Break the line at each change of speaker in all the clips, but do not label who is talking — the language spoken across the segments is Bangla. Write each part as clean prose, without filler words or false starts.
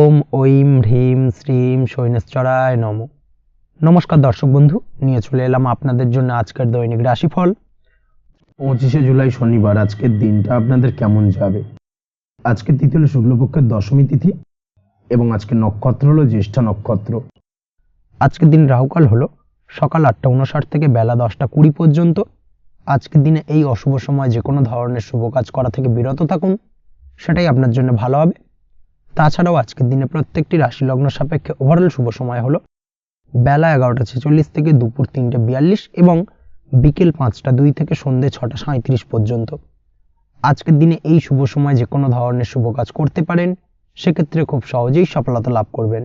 ওম ঐম হ্রিম শ্রীম শৈনেশ্বরায় নমঃ। নমস্কার দর্শক বন্ধু, নিয়ে চলে এলাম আপনাদের জন্য আজকের দৈনিক রাশিফল।
25শে জুলাই শনিবার আজকের দিনটা আপনাদের কেমন যাবে। আজকের তিথি হলো শুক্লপক্ষের দশমী তিথি এবং আজকের নক্ষত্র হলো জ্যেষ্ঠা নক্ষত্র।
আজকের দিন রাহুকাল হলো সকাল 8:59 থেকে বেলা 10:20 পর্যন্ত। আজকের দিনে এই অশুভ সময় যে কোনো ধরনের শুভ কাজ করা থেকে বিরত থাকুন, সেটাই আপনার জন্য ভালো হবে। তাছাড়াও আজকের দিনে প্রত্যেকটি রাশি লগ্ন সাপেক্ষে ওভারঅল শুভ সময় হলো বেলা 11:46 থেকে দুপুর 3:42 এবং বিকেল 5:02 থেকে সন্ধ্যে 6:37 পর্যন্ত। আজকের দিনে এই শুভ সময় যে কোনো ধরনের শুভ কাজ করতে পারেন, সেক্ষেত্রে খুব সহজেই সফলতা লাভ করবেন।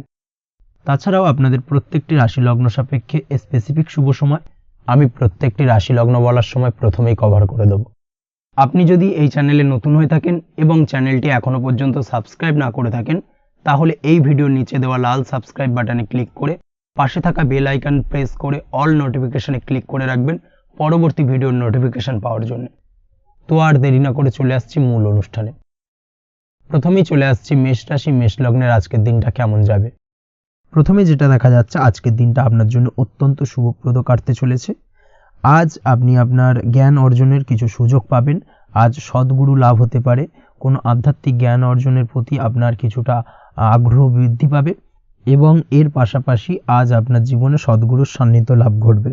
তাছাড়াও আপনাদের প্রত্যেকটি রাশি লগ্ন সাপেক্ষে স্পেসিফিক শুভ সময় আমি প্রত্যেকটি রাশি লগ্ন বলার সময় প্রথমেই কভার করে দেব। আপনি যদি এই চ্যানেলে নতুন হয়ে থাকেন এবং চ্যানেলটি এখনো পর্যন্ত সাবস্ক্রাইব না করে থাকেন, তাহলে এই ভিডিওর নিচে দেওয়া লাল সাবস্ক্রাইব বাটনে ক্লিক করে পাশে থাকা বেল আইকন প্রেস করে অল নোটিফিকেশনে ক্লিক করে রাখবেন পরবর্তী ভিডিওর নোটিফিকেশন পাওয়ার জন্য। তো আর দেরি না করে চলে আসছি মূল অনুষ্ঠানে। প্রথমেই চলে আসছি মেষ রাশি মেষ লগ্নের আজকের দিনটা কেমন যাবে। প্রথমে যেটা দেখা যাচ্ছে, আজকের দিনটা আপনার জন্য অত্যন্ত শুভপ্রদ কাটতে চলেছে। আজ আপনি আপনার জ্ঞান অর্জনের কিছু সুযোগ পাবেন। আজ সদ্গুরু লাভ হতে পারে। কোনো আধ্যাত্মিক জ্ঞান অর্জনের প্রতি আপনার কিছুটা আগ্রহ বৃদ্ধি পাবে এবং এর পাশাপাশি আজ আপনার জীবনে সদ্গুরুর সান্নিধ্য লাভ ঘটবে।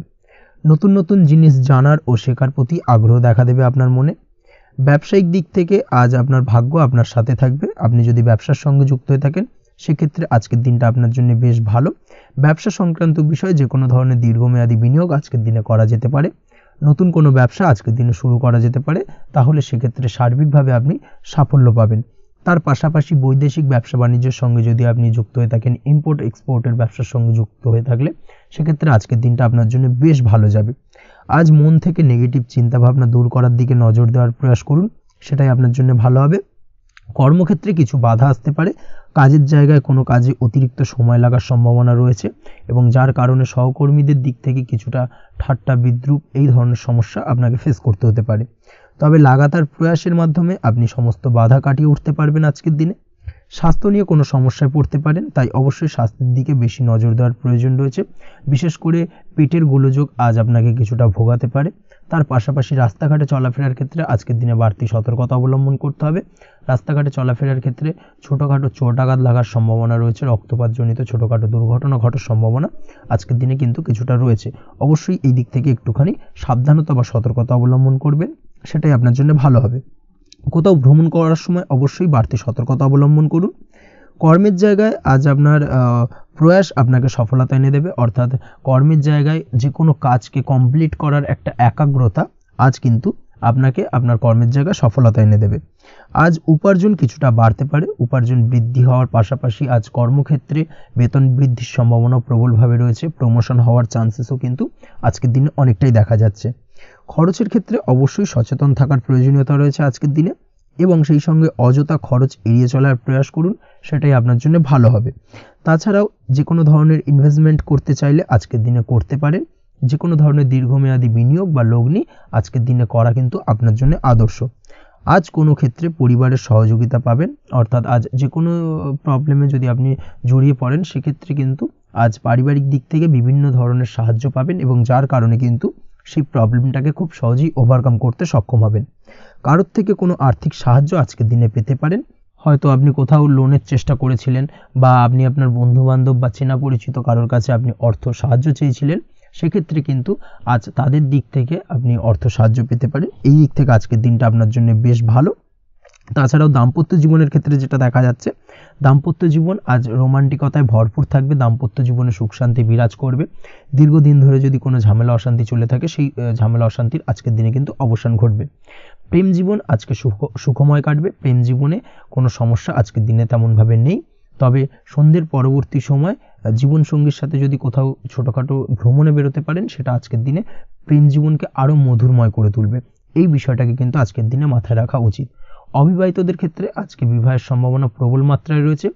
নতুন নতুন জিনিস জানার ও শেখার প্রতি আগ্রহ দেখা দেবে আপনার মনে। ব্যবসায়িক দিক থেকে আজ আপনার ভাগ্য আপনার সাথে থাকবে। আপনি যদি ব্যবসার সঙ্গে যুক্ত হয়ে থাকেন, সেক্ষেত্রে আজকের দিনটা আপনার জন্য বেশ ভালো। ব্যবসা সংক্রান্ত বিষয়ে যে কোনো ধরনের দীর্ঘমেয়াদী বিনিয়োগ আজকের দিনে করা যেতে পারে। নতুন কোনো ব্যবসা আজকের দিনে শুরু করা যেতে পারে, তাহলে সেক্ষেত্রে সার্বিকভাবে আপনি সাফল্য পাবেন। তার পাশাপাশি বৈদেশিক ব্যবসা বাণিজ্যের সঙ্গে যদি আপনি যুক্ত হয়ে থাকেন, ইম্পোর্ট এক্সপোর্টের ব্যবসার সঙ্গে যুক্ত হয়ে থাকলে, সেক্ষেত্রে আজকের দিনটা আপনার জন্য বেশ ভালো যাবে। আজ মন থেকে নেগেটিভ চিন্তাভাবনা দূর করার দিকে নজর দেওয়ার প্রয়াস করুন, সেটাই আপনার জন্য ভালো হবে। কর্মক্ষেত্রে কিছু বাধা আসতে পারে। কাজের জায়গায় কোনো কাজে অতিরিক্ত সময় লাগার সম্ভাবনা রয়েছে এবং যার কারণে সহকর্মীদের দিক থেকে কিছুটা ঠাট্টা বিদ্রূপ এই ধরনের সমস্যা আপনাকে ফেস করতে হতে পারে। তবে লাগাতার প্রয়াসের মাধ্যমে আপনি সমস্ত বাধা কাটিয়ে উঠতে পারবেন আজকের দিনে। স্বাস্থ্য নিয়ে কোনো সমস্যায় পড়তে পারেন, তাই অবশ্যই স্বাস্থ্যের দিকে বেশি নজর দেওয়ার প্রয়োজন রয়েছে। বিশেষ করে পেটের গোলযোগ আজ আপনাকে কিছুটা ভোগাতে পারে। তার পাশাপাশি রাস্তাঘাটে চলাফেরার ক্ষেত্রে আজকের দিনে বাড়তি সতর্কতা অবলম্বন করতে হবে। রাস্তাঘাটে চলাফেরার ক্ষেত্রে ছোটোখাটো চোট আঘাত লাগার সম্ভাবনা রয়েছে। রক্তপাতজনিত ছোটোখাটো দুর্ঘটনা ঘটার সম্ভাবনা আজকের দিনে কিন্তু কিছুটা রয়েছে। অবশ্যই এই দিক থেকে একটুখানি সাবধানতা বা সতর্কতা অবলম্বন করবেন, সেটাই আপনার জন্য ভালো হবে। কোথাও ভ্রমণ করার সময় অবশ্যই বাড়তি সতর্কতা অবলম্বন করুন। কর্মের জায়গায় আজ আপনার প্রয়াস আপনাকে সফলতা এনে দেবে, অর্থাৎ কর্মের জায়গায় যে কোনো কাজকে কমপ্লিট করার একটা একাগ্রতা আজ কিন্তু আপনাকে আপনার কর্মের জায়গায় সফলতা এনে দেবে। আজ উপার্জন কিছুটা বাড়তে পারে। উপার্জন বৃদ্ধি হওয়ার পাশাপাশি আজ কর্মক্ষেত্রে বেতন বৃদ্ধির সম্ভাবনা প্রবলভাবে রয়েছে। প্রমোশন হওয়ার চান্সেসও কিন্তু আজকের দিনে অনেকটাই দেখা যাচ্ছে। খরচের ক্ষেত্রে অবশ্যই সচেতন থাকার প্রয়োজনীয়তা রয়েছে আজকের দিনে এবং সেই সঙ্গে অযথা খরচ এড়িয়ে চলার প্রয়াস করুন, সেটাই আপনার জন্য ভালো হবে। তাছাড়াও যে কোনো ধরনের ইনভেস্টমেন্ট করতে চাইলে আজকের দিনে করতে পারেন। যে কোনো ধরনের দীর্ঘমেয়াদী বিনিয়োগ বা লগ্নি আজকের দিনে করা কিন্তু আপনার জন্য আদর্শ। আজ কোনো ক্ষেত্রে পরিবারের সহযোগিতা পাবেন, অর্থাৎ আজ যে কোনো প্রবলেমে যদি আপনি জড়িয়ে পড়েন, সেক্ষেত্রে কিন্তু আজ পারিবারিক দিক থেকে বিভিন্ন ধরনের সাহায্য পাবেন এবং যার কারণে কিন্তু সেই প্রবলেমটাকে খুব সহজেই ওভারকাম করতে সক্ষম হবেন। কারোর থেকে কোনো আর্থিক সাহায্য আজকের দিনে পেতে পারেন। হয়তো আপনি কোথাও লোনের চেষ্টা করেছিলেন বা আপনি আপনার বন্ধুবান্ধব বা চেনা পরিচিত কারোর কাছে আপনি অর্থ সাহায্য চেয়েছিলেন, সেক্ষেত্রে কিন্তু আজ তাদের দিক থেকে আপনি অর্থ সাহায্য পেতে পারেন। এই দিক থেকে আজকের দিনটা আপনার জন্য বেশ ভালো। তাছাড়াও দাম্পত্য জীবনের ক্ষেত্রে যেটা দেখা যাচ্ছে, দাম্পত্য জীবন আজ রোমান্টিকতায় ভরপুর থাকবে। দাম্পত্য জীবনে সুখ শান্তি বিরাজ করবে। দীর্ঘদিন ধরে যদি কোনো ঝামেলা অশান্তি চলে থাকে, সেই ঝামেলা অশান্তির আজকের দিনে কিন্তু অবসান ঘটবে। প্রেম জীবন আজকে সুখময় কাটবে। প্রেম জীবনে কোনো সমস্যা আজকের দিনে তেমনভাবে নেই। তবে সন্ধ্যের পরবর্তী সময় জীবনসঙ্গীর সাথে যদি কোথাও ছোটোখাটো ভ্রমণে বেরোতে পারেন, সেটা আজকের দিনে প্রেম জীবনকে আরও মধুরময় করে তুলবে। এই বিষয়টাকে কিন্তু আজকের দিনে মাথায় রাখা উচিত। অবিবাহিতদের ক্ষেত্রে আজকে বিবাহের সম্ভাবনা প্রবল মাত্রায় রয়েছে।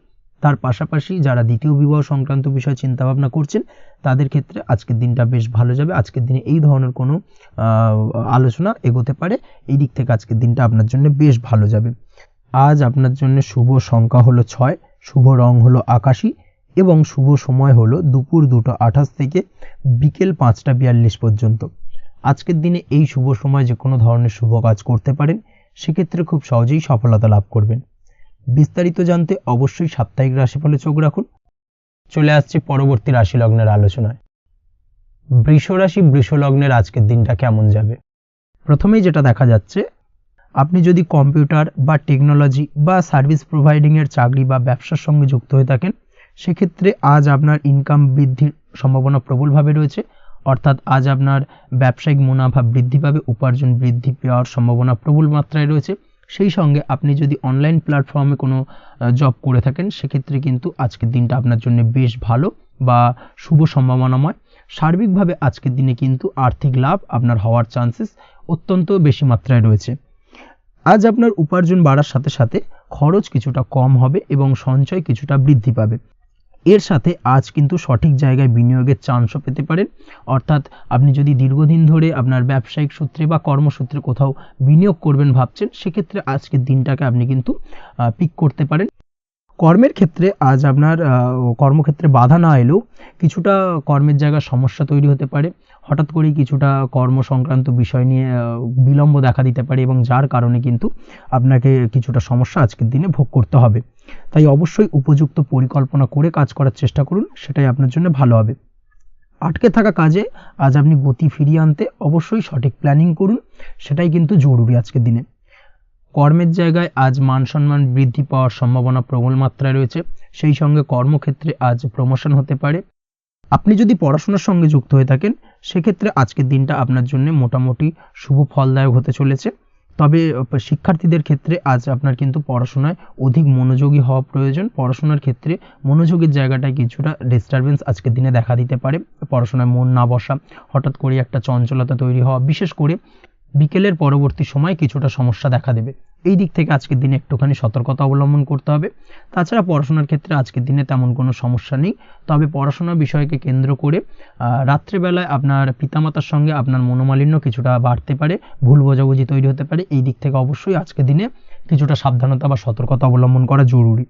তার পাশাপাশি যারা দ্বিতীয় বিবাহ সংক্রান্ত বিষয়ে চিন্তাভাবনা করছেন, তাদের ক্ষেত্রে আজকের দিনটা বেশ ভালো যাবে। আজকের দিনে এই ধরনের কোনো আলোচনা এগোতে পারে। এই দিক থেকে আজকের দিনটা আপনার জন্য বেশ ভালো যাবে। আজ আপনার জন্য শুভ সংখ্যা হলো 6, শুভ রং হলো আকাশী এবং শুভ সময় হলো দুপুর 2:28 থেকে বিকেল 5:42 পর্যন্ত। আজকের দিনে এই শুভ সময় যে কোনো ধরনের শুভ কাজ করতে পারেন, সেক্ষেত্রে খুব সহজেই সফলতা লাভ করবেন। বিস্তারিত জানতে অবশ্যই সাপ্তাহিক রাশিফলে চোখ রাখুন। চলে আসছে পরবর্তী রাশি লগ্নের আলোচনায়। বৃষ রাশি বৃষ লগ্নের আজকের দিনটা কেমন যাবে? প্রথমেই যেটা দেখা যাচ্ছে, আপনি যদি কম্পিউটার বা টেকনোলজি বা সার্ভিস প্রোভাইডিংয়ের চাকরি বা ব্যবসার সঙ্গে যুক্ত হয়ে থাকেন, সেক্ষেত্রে আজ আপনার ইনকাম বৃদ্ধির সম্ভাবনা প্রবলভাবে রয়েছে। অর্থাৎ আজ আপনার ব্যবসায়িক মুনাফা বৃদ্ধি পাবে, উপার্জন বৃদ্ধি পাওয়ার সম্ভাবনা প্রবল মাত্রায় রয়েছে। সেই সঙ্গে আপনি যদি অনলাইন প্ল্যাটফর্মে কোনো জব করে থাকেন, সেক্ষেত্রে কিন্তু আজকের দিনটা আপনার জন্য বেশ ভালো বা শুভ সম্ভাবনাময়। সার্বিকভাবে আজকের দিনে কিন্তু আর্থিক লাভ আপনার হওয়ার চান্সেস অত্যন্ত বেশি মাত্রায় রয়েছে। আজ আপনার উপার্জন বাড়ার সাথে সাথে খরচ কিছুটা কম হবে এবং সঞ্চয় কিছুটা বৃদ্ধি পাবে। এর সাথে আজ কিন্তু সঠিক জায়গায় বিনিয়োগের চান্সও পেতে পারেন। অর্থাৎ আপনি যদি দীর্ঘদিন ধরে আপনার ব্যবসায়িক সূত্রে বা কর্মসূত্রে কোথাও বিনিয়োগ করবেন ভাবছেন, সেক্ষেত্রে আজকের দিনটাকে আপনি কিন্তু পিক করতে পারেন। কর্মের ক্ষেত্রে আজ আপনার কর্মক্ষেত্রে বাধা না এলেও কিছুটা কর্মের জায়গায় সমস্যা তৈরি হতে পারে। হঠাৎ করেই কিছুটা কর্ম সংক্রান্ত বিষয় নিয়ে বিলম্ব দেখা দিতে পারে এবং যার কারণে কিন্তু আপনাকে কিছুটা সমস্যা আজকের দিনে ভোগ করতে হবে। তাই অবশ্যই উপযুক্ত পরিকল্পনা করে কাজ করার চেষ্টা করুন, সেটাই আপনার জন্য ভালো হবে। আটকে থাকা কাজে আজ আপনি গতি ফিরিয়ে আনতে অবশ্যই সঠিক প্ল্যানিং করুন, সেটাই কিন্তু জরুরি আজকের দিনে। কর্মের জায়গায় আজ মান সম্মান বৃদ্ধি পাওয়ার সম্ভাবনা প্রবল মাত্রায় রয়েছে। সেই সঙ্গে কর্মক্ষেত্রে আজ প্রমোশন হতে পারে। আপনি যদি পড়াশোনার সঙ্গে যুক্ত হয়ে থাকেন, সেক্ষেত্রে আজকের দিনটা আপনার জন্য মোটামুটি শুভ ফলদায়ক হতে চলেছে। তবে শিক্ষার্থীদের ক্ষেত্রে আজ আপনার কিন্তু পড়াশোনায় অধিক মনোযোগী হওয়া প্রয়োজন। পড়াশোনার ক্ষেত্রে মনোযোগের জায়গাটায় কিছুটা ডিস্টারবেন্স আজকের দিনে দেখা দিতে পারে। পড়াশোনায় মন না বসা, হঠাৎ করে একটা চঞ্চলতা তৈরি হওয়া, বিশেষ করে বিকেলের পরবর্তী সময় কিছুটা সমস্যা দেখা দেবে। এই দিক থেকে আজকের দিনে একটুখানি সতর্কতা অবলম্বন করতে হবে। তাছাড়া পড়াশোনার ক্ষেত্রে আজকের দিনে তেমন কোনো সমস্যা নেই। তবে পড়াশোনার বিষয়কে কেন্দ্র করে রাত্রেবেলায় আপনার পিতামাতার সঙ্গে আপনার মনোমালিন্য কিছুটা বাড়তে পারে, ভুল বোঝাবুঝি তৈরি হতে পারে। এই দিক থেকে অবশ্যই আজকের দিনে কিছুটা সাবধানতা বা সতর্কতা অবলম্বন করা জরুরি।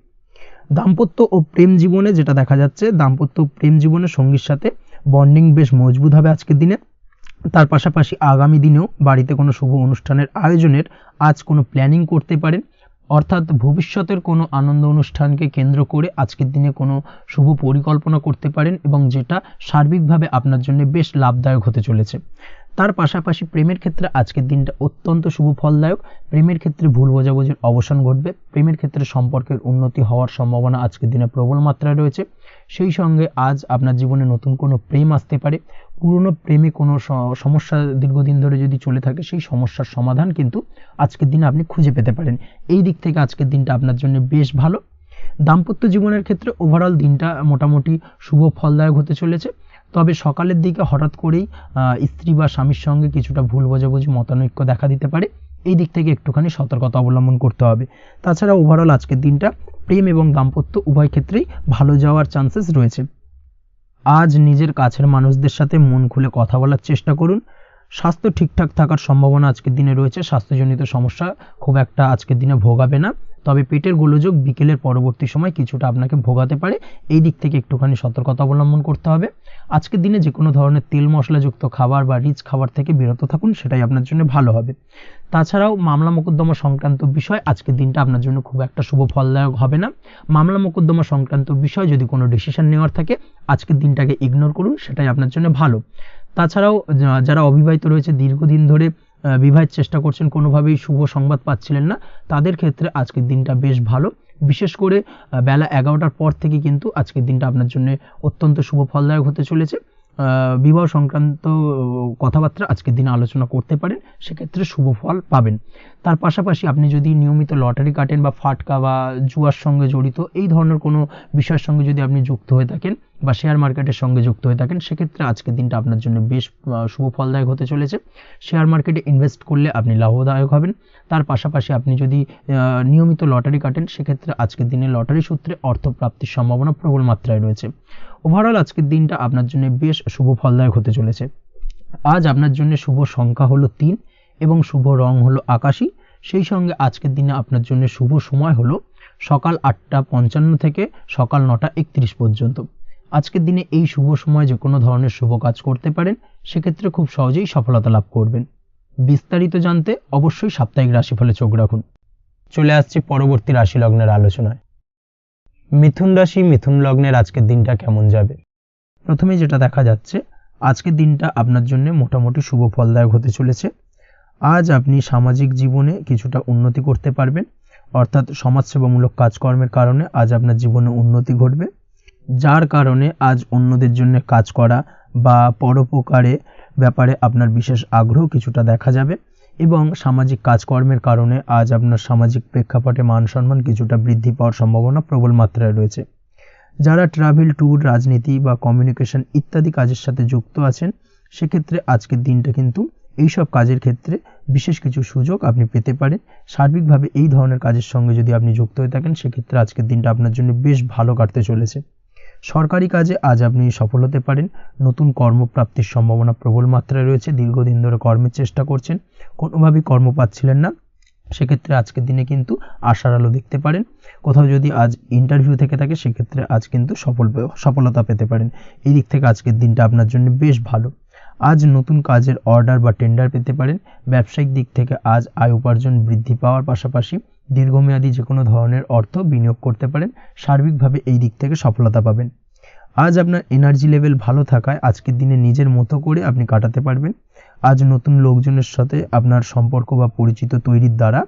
দাম্পত্য ও প্রেম জীবনে যেটা দেখা যাচ্ছে, দাম্পত্য ও প্রেম জীবনে সঙ্গীর সাথে বন্ডিং বেশ মজবুত হবে আজকের দিনে। তার পাশাপাশি আগামী দিনেও বাড়িতে কোনো শুভ অনুষ্ঠানের আয়োজনের আজ কোনো প্ল্যানিং করতে পারেন। অর্থাৎ ভবিষ্যতের কোনো আনন্দ অনুষ্ঠানকে কেন্দ্র করে আজকের দিনে কোনো শুভ পরিকল্পনা করতে পারেন এবং যেটা সার্বিকভাবে আপনার জন্য বেশ লাভদায়ক হতে চলেছে। তার পাশাপাশি প্রেমের ক্ষেত্রে আজকের দিনটা অত্যন্ত শুভ ফলদায়ক। প্রেমের ক্ষেত্রে ভুল বোঝাবুঝির অবসান ঘটবে। প্রেমের ক্ষেত্রে সম্পর্কের উন্নতি হওয়ার সম্ভাবনা আজকের দিনে প্রবল মাত্রায় রয়েছে। সেই সঙ্গে আজ আপনার জীবনে নতুন কোনো প্রেম আসতে পারে। পুরনো প্রেমে কোনো সমস্যা দীর্ঘদিন ধরে যদি চলে থাকে, সেই সমস্যার সমাধান কিন্তু আজকের দিনে আপনি খুঁজে পেতে পারেন। এই দিক থেকে আজকের দিনটা আপনার জন্য বেশ ভালো। দাম্পত্য জীবনের ক্ষেত্রে ওভারঅল দিনটা মোটামুটি শুভ ফলদায়ক হতে চলেছে। তবে সকালের দিকে হঠাৎ করেই স্ত্রী বা স্বামীর সঙ্গে কিছুটা ভুল বোঝাবুঝি, মতানৈক্য দেখা দিতে পারে। এই দিক থেকে একটুখানি সতর্কতা অবলম্বন করতে হবে। তাছাড়া ওভারঅল আজকের দিনটা প্রেম এবং দাম্পত্য উভয় ক্ষেত্রেই ভালো যাওয়ার চান্সেস রয়েছে। আজ নিজের কাছের মানুষদের সাথে মন খুলে কথা বলার চেষ্টা করুন। স্বাস্থ্য ঠিকঠাক থাকার সম্ভাবনা আজকের দিনে রয়েছে। স্বাস্থ্যজনিত সমস্যা খুব একটা আজকের দিনে ভোগাবে না। তবে পেটের গোলযোগ বিকেলের পরবর্তী সময় কিছুটা আপনাকে ভোগাতে পারে। এই দিক থেকে একটুখানি সতর্কতা অবলম্বন করতে হবে। আজকের দিনে যে কোনো ধরনের তেল মশলাযুক্ত খাবার বা রিচ খাবার থেকে বিরত থাকুন, সেটাই আপনার জন্য ভালো হবে। তাছাড়াও মামলা মোকদ্দমা সংক্রান্ত বিষয় আজকের দিনটা আপনার জন্য খুব একটা শুভ ফলদায়ক হবে না। মামলা মোকদ্দমা সংক্রান্ত বিষয় যদি কোনো ডিসিশন নেওয়ার থাকে, আজকের দিনটাকে ইগনোর করুন, সেটাই আপনার জন্য ভালো। তাছাড়াও যারা অবিবাহিত রয়েছে, দীর্ঘদিন ধরে বিবাহের চেষ্টা করছেন, কোনোভাবেই শুভ সংবাদ পাচ্ছিলেন না, তাদের ক্ষেত্রে আজকের দিনটা বেশ ভালো। বিশেষ করে বেলা 11টার পর থেকে কিন্তু আজকের দিনটা আপনার জন্য অত্যন্ত শুভ ফলদায়ক হতে চলেছে। বিবাহ সংক্রান্ত কথাবার্তা আজকের দিনে আলোচনা করতে পারেন, সেক্ষেত্রে শুভ ফল পাবেন। তার পাশাপাশি আপনি যদি নিয়মিত লটারি কাটেন বা ফাটকা বা জুয়ার সঙ্গে জড়িত এই ধরনের কোনো বিষয়ের সঙ্গে যদি আপনি যুক্ত হয়ে থাকেন বা শেয়ার মার্কেটের সঙ্গে যুক্ত হয়ে থাকেন, সেক্ষেত্রে আজকের দিনটা আপনার জন্য বেশ শুভ ফলদায়ক হতে চলেছে। শেয়ার মার্কেটে ইনভেস্ট করলে আপনি লাভদায়ক হবেন। তার পাশাপাশি আপনি যদি নিয়মিত লটারি কাটেন, সেক্ষেত্রে আজকের দিনে লটারি সূত্রে অর্থ প্রাপ্তির সম্ভাবনা প্রবল মাত্রায় রয়েছে। ওভারঅল আজকের দিনটা আপনার জন্য বেশ শুভ ফলদায়ক হতে চলেছে। আজ আপনার জন্য শুভ সংখ্যা হলো 3 এবং শুভ রং হলো আকাশী। সেই সঙ্গে আজকের দিনে আপনার জন্য শুভ সময় হলো সকাল 8:55 থেকে সকাল 9:31 পর্যন্ত। আজকের দিনে এই শুভ সময় যে কোনো ধরনের শুভ কাজ করতে পারেন, সেক্ষেত্রে খুব সহজেই সফলতা লাভ করবেন। বিস্তারিত জানতে অবশ্যই সাপ্তাহিক রাশিফলে চোখ রাখুন। চলে আসছি পরবর্তী রাশি লগ্নের আলোচনায়। মিথুন রাশি, মিথুন লগ্নের আজকের দিনটা কেমন যাবে? প্রথমে যেটা দেখা যাচ্ছে, আজকের দিনটা আপনার জন্য মোটামুটি শুভ ফলদায়ক হতে চলেছে। আজ আপনি সামাজিক জীবনে কিছুটা উন্নতি করতে পারবেন, অর্থাৎ সমাজসেবামূলক কাজকর্মের কারণে আজ আপনার জীবনে উন্নতি ঘটবে, যার কারণে আজ অন্যদের জন্য কাজ করা বা পরোপকারে ব্যাপারে আপনার বিশেষ আগ্রহ কিছুটা দেখা যাবে এবং সামাজিক কাজকর্মের কারণে আজ আপনার সামাজিক প্রেক্ষাপটে মান সম্মান কিছুটা বৃদ্ধি পাওয়ার সম্ভাবনা প্রবল মাত্রায় রয়েছে। যারা ট্রাভেল, ট্যুর, রাজনীতি বা কমিউনিকেশন ইত্যাদি কাজের সাথে যুক্ত আছেন, সেক্ষেত্রে আজকের দিনটা কিন্তু এইসব কাজের ক্ষেত্রে বিশেষ কিছু সুযোগ আপনি পেতে পারেন। সার্বিকভাবে এই ধরনের কাজের সঙ্গে যদি আপনি যুক্ত হয়ে থাকেন, সেক্ষেত্রে আজকের দিনটা আপনার জন্য বেশ ভালো কাটতে চলেছে। সরকারি কাজে আজ আপনি সফল হতে পারেন। নতুন কর্মপ্রাপ্তির সম্ভাবনা প্রবল মাত্রায় রয়েছে। দীর্ঘদিন ধরে কর্মের চেষ্টা করছেন, কোনোভাবেই কর্ম পাচ্ছিলেন না, সেক্ষেত্রে আজকের দিনে কিন্তু আশার আলো দেখতে পারেন। কোথাও যদি আজ ইন্টারভিউ থেকে থাকে, সেক্ষেত্রে আজ কিন্তু সফলতা পেতে পারেন। এই দিক থেকে আজকের দিনটা আপনার জন্য বেশ ভালো। আজ নতুন কাজের অর্ডার বা টেন্ডার পেতে পারেন। ব্যবসায়িক দিক থেকে আজ আয় উপার্জন বৃদ্ধি পাওয়ার পাশাপাশি দীর্ঘমেয়াদী যে কোনো ধরনের অর্থ বিনিয়োগ করতে পারেন। সার্বিকভাবে এই দিক থেকে সফলতা পাবেন। আজ আপনার এনার্জি লেভেল ভালো থাকায় আজকের দিনে নিজের মতো করে আপনি কাটাতে পারবেন। আজ নতুন লোকজনের সাথে আপনার সম্পর্ক বা পরিচিত তৈরির দ্বারা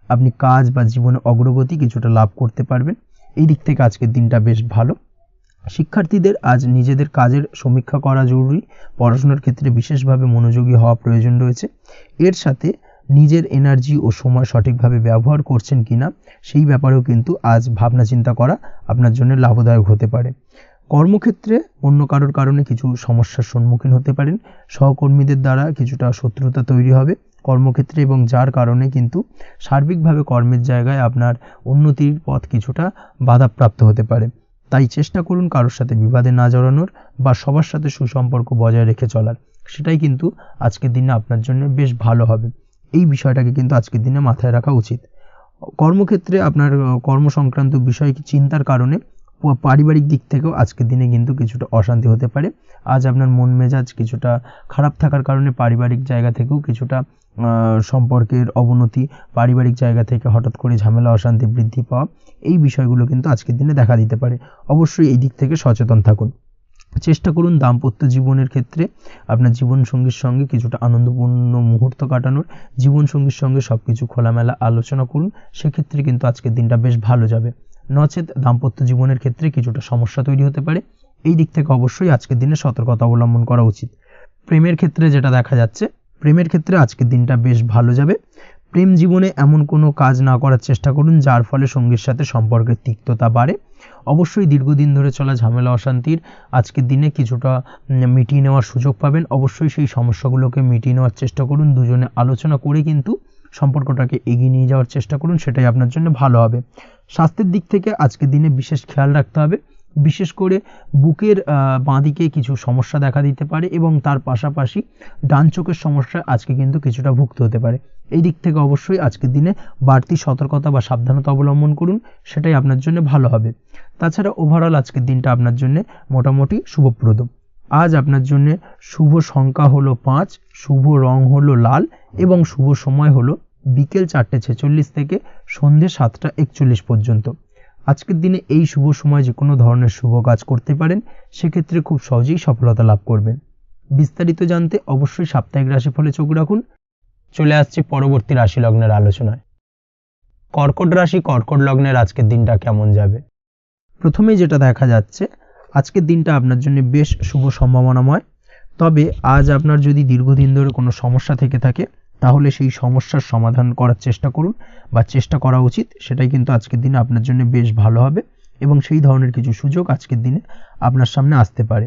আপনি কাজ বা জীবনে অগ্রগতি কিছুটা লাভ করতে পারবেন। এই দিক থেকে আজকের দিনটা বেশ ভালো। শিক্ষার্থীদের আজ নিজেদের কাজের সমীক্ষা করা জরুরি। পড়াশোনার ক্ষেত্রে বিশেষভাবে মনোযোগী হওয়া প্রয়োজন রয়েছে। এর সাথে নিজের এনার্জি ও সময় সঠিকভাবে ব্যবহার করছেন কিনা, সেই ব্যাপারেও কিন্তু আজ ভাবনা চিন্তা করা আপনার জন্য লাভদায়ক হতে পারে। কর্মক্ষেত্রে অন্য কারোর কারণে কিছু সমস্যার সম্মুখীন হতে পারেন। সহকর্মীদের দ্বারা কিছুটা শত্রুতা তৈরি হবে কর্মক্ষেত্রে, এবং যার কারণে কিন্তু সার্বিকভাবে কর্মের জায়গায় আপনার উন্নতির পথ কিছুটা বাধাপ্রাপ্ত হতে পারে। তাই চেষ্টা করুন কারোর সাথে বিবাদে না জড়ানোর বা সবার সাথে সুসম্পর্ক বজায় রেখে চলার। সেটাই কিন্তু আজকের দিনে আপনার জন্য বেশ ভালো হবে। এই বিষয়টাকে কিন্তু আজকের দিনে মাথায় রাখা উচিত। কর্মক্ষেত্রে আপনার কর্ম সংক্রান্ত বিষয় চিন্তার কারণে পারিবারিক দিক থেকেও আজকের দিনে কিন্তু কিছুটা অশান্তি হতে পারে। আজ আপনার মন মেজাজ কিছুটা খারাপ থাকার কারণে পারিবারিক জায়গা থেকেও কিছুটা সম্পর্কের অবনতি, পারিবারিক জায়গা থেকে হঠাৎ করে ঝামেলা অশান্তি বৃদ্ধি পাওয়া, এই বিষয়গুলো কিন্তু আজকের দিনে দেখা দিতে পারে। অবশ্যই এই দিক থেকে সচেতন থাকুন। চেষ্টা করুন দাম্পত্য জীবনের ক্ষেত্রে আপনার জীবনসঙ্গীর সঙ্গে কিছুটা আনন্দপূর্ণ মুহূর্ত কাটানোর। জীবনসঙ্গীর সঙ্গে সব কিছু খোলামেলা আলোচনা করুন, সেক্ষেত্রে কিন্তু আজকের দিনটা বেশ ভালো যাবে। নচেত দাম্পত্য জীবনের ক্ষেত্রে কিছুটা সমস্যা তৈরি হতে পারে। এই দিক থেকে অবশ্যই আজকের দিনে সতর্কতা অবলম্বন করা উচিত। প্রেমের ক্ষেত্রে যেটা দেখা যাচ্ছে, প্রেমের ক্ষেত্রে আজকের দিনটা বেশ ভালো যাবে। প্রেম জীবনে এমন কোনো কাজ না করার চেষ্টা করুন যার ফলে সঙ্গীর সাথে সম্পর্কের তিক্ততা বাড়ে। অবশ্যই দীর্ঘদিন ধরে চলা ঝামেলা অশান্তির আজকের দিনে কিছুটা মিটিয়ে নেওয়ার সুযোগ পাবেন। অবশ্যই সেই সমস্যাগুলোকে মিটিয়ে নেওয়ার চেষ্টা করুন। দুজনে আলোচনা করে কিন্তু সম্পর্কটাকে এগিয়ে নিয়ে যাওয়ার চেষ্টা করুন, সেটাই আপনার জন্য ভালো হবে। স্বাস্থ্যের দিক থেকে আজকের দিনে বিশেষ খেয়াল রাখতে হবে। বিশেষ করে বুকের বাঁদিকে কিছু সমস্যা দেখা দিতে পারে এবং তার পাশাপাশি ডান চোখের সমস্যা আজকে কিন্তু কিছুটা ভুগতে হতে পারে। এই দিক থেকে অবশ্যই আজকের দিনে বাড়তি সতর্কতা বা সাবধানতা অবলম্বন করুন, সেটাই আপনার জন্য ভালো হবে। তাছাড়া ওভারঅল আজকের দিনটা আপনার জন্য মোটামুটি শুভপ্রদ। আজ আপনার জন্য শুভ সংখ্যা হলো 5, শুভ রং হলো লাল এবং শুভ সময় হলো বিকেল 4:46 থেকে সন্ধ্যে 7:41 পর্যন্ত। আজকের দিনে এই শুভ সময় যে কোনো ধরনের শুভ কাজ করতে পারেন, সেক্ষেত্রে খুব সহজেই সফলতা লাভ করবেন। বিস্তারিত জানতে অবশ্যই সাপ্তাহিক রাশিফলে চোখ রাখুন। চলে আসছি পরবর্তী রাশি লগ্নের আলোচনায়। কর্কট রাশি, কর্কট লগ্নের আজকের দিনটা কেমন যাবে? প্রথমেই যেটা দেখা যাচ্ছে, আজকের দিনটা আপনার জন্য বেশ শুভ সম্ভাবনাময়। তবে আজ আপনার যদি দীর্ঘদিন ধরে কোনো সমস্যা থেকে থাকে, তাহলে সেই সমস্যার সমাধান করার চেষ্টা করুন বা চেষ্টা করা উচিত। সেটাই কিন্তু আজকের দিনে আপনার জন্য বেশ ভালো হবে এবং সেই ধরনের কিছু সুযোগ আজকের দিনে আপনার সামনে আসতে পারে।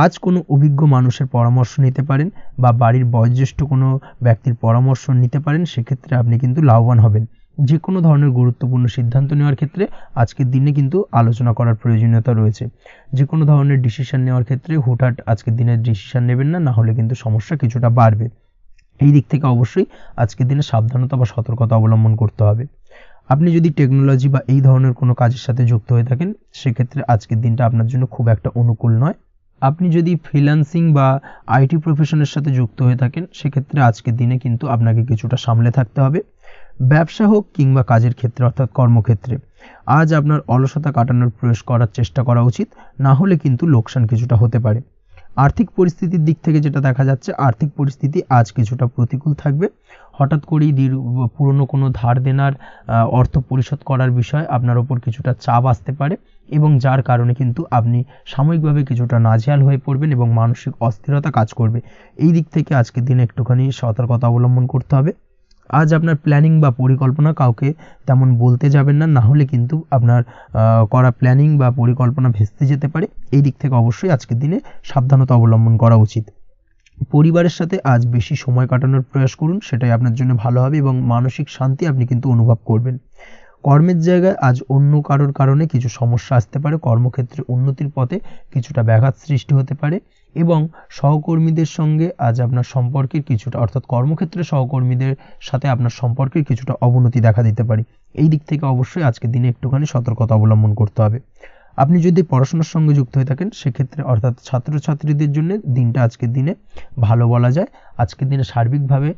আজ কোনো অভিজ্ঞ মানুষের পরামর্শ নিতে পারেন বা বাড়ির বয়োজ্যেষ্ঠ কোনো ব্যক্তির পরামর্শ নিতে পারেন, সেক্ষেত্রে আপনি কিন্তু লাভবান হবেন। যে কোনো ধরনের গুরুত্বপূর্ণ সিদ্ধান্ত নেওয়ার ক্ষেত্রে আজকের দিনে কিন্তু আলোচনা করার প্রয়োজনীয়তা রয়েছে। যে কোনো ধরনের ডিসিশন নেওয়ার ক্ষেত্রে হুটহাট আজকের দিনে ডিসিশন নেবেন না, না হলে কিন্তু সমস্যা কিছুটা বাড়বে। এই দিক থেকে অবশ্যই আজকের দিনে সাবধানতা বা সতর্কতা অবলম্বন করতে হবে। আপনি যদি টেকনোলজি বা এই ধরনের কোনো কাজের সাথে যুক্ত হয়ে থাকেন সেক্ষেত্রে আজকের দিনটা আপনার জন্য খুব একটা অনুকূল নয়। আপনি যদি ফ্রিল্যান্সিং বা আইটি প্রফেশনের সাথে যুক্ত হয়ে থাকেন সেক্ষেত্রে আজকের দিনে কিন্তু আপনাকে কিছুটা সামলে থাকতে হবে। ব্যবসা হোক কিংবা কাজের ক্ষেত্রে অর্থাৎ কর্মক্ষেত্রে আজ আপনার অলসতা কাটানোর প্রয়াস করার চেষ্টা করা উচিত, না হলে কিন্তু লোকসান কিছুটা হতে পারে। আর্থিক পরিস্থিতির দিক থেকে যেটা দেখা যাচ্ছে, আর্থিক পরিস্থিতি আজ কিছুটা প্রতিকূল থাকবে। হঠাৎ করেই পুরনো কোনো ধার দেনার অর্থ পরিশোধ করার বিষয়ে আপনার ওপর কিছুটা চাপ আসতে পারে এবং যার কারণে কিন্তু আপনি সাময়িকভাবে কিছুটা নাজেহাল হয়ে পড়বেন এবং মানসিক অস্থিরতা কাজ করবে। এই দিক থেকে আজকের দিনে একটুখানি সতর্কতা অবলম্বন করতে হবে। আজ আপনার প্ল্যানিং বা পরিকল্পনা কাউকে তেমন বলতে যাবেন না, না হলে কিন্তু আপনার করা প্ল্যানিং বা পরিকল্পনা ভেস্তে যেতে পারে। এই দিক থেকে অবশ্যই আজকের দিনে সাবধানতা অবলম্বন করা উচিত। পরিবারের সাথে আজ বেশি সময় কাটানোর প্রয়াস করুন, সেটাই আপনার জন্য ভালো হবে এবং মানসিক শান্তি আপনি কিন্তু অনুভব করবেন। কর্মের জায়গায় আজ অন্য কারোর কারণে কিছু সমস্যা আসতে পারে, কর্মক্ষেত্রে উন্নতির পথে কিছুটা ব্যাঘাত সৃষ্টি হতে পারে এবং সহকর্মীদের সঙ্গে আজ আপনার সম্পর্কের কিছুটা অর্থাৎ কর্মক্ষেত্রে সহকর্মীদের সাথে আপনার সম্পর্কের কিছুটা অবনতি দেখা দিতে পারে। এই দিক থেকে অবশ্যই আজকের দিনে একটুখানি সতর্কতা অবলম্বন করতে হবে। আপনি যদি পড়াশোনার সঙ্গে যুক্ত হয়ে থাকেন সেক্ষেত্রে অর্থাৎ ছাত্রছাত্রীদের জন্য দিনটা আজকের দিনে ভালো বলা যায়। আজকের দিনে সার্বিকভাবে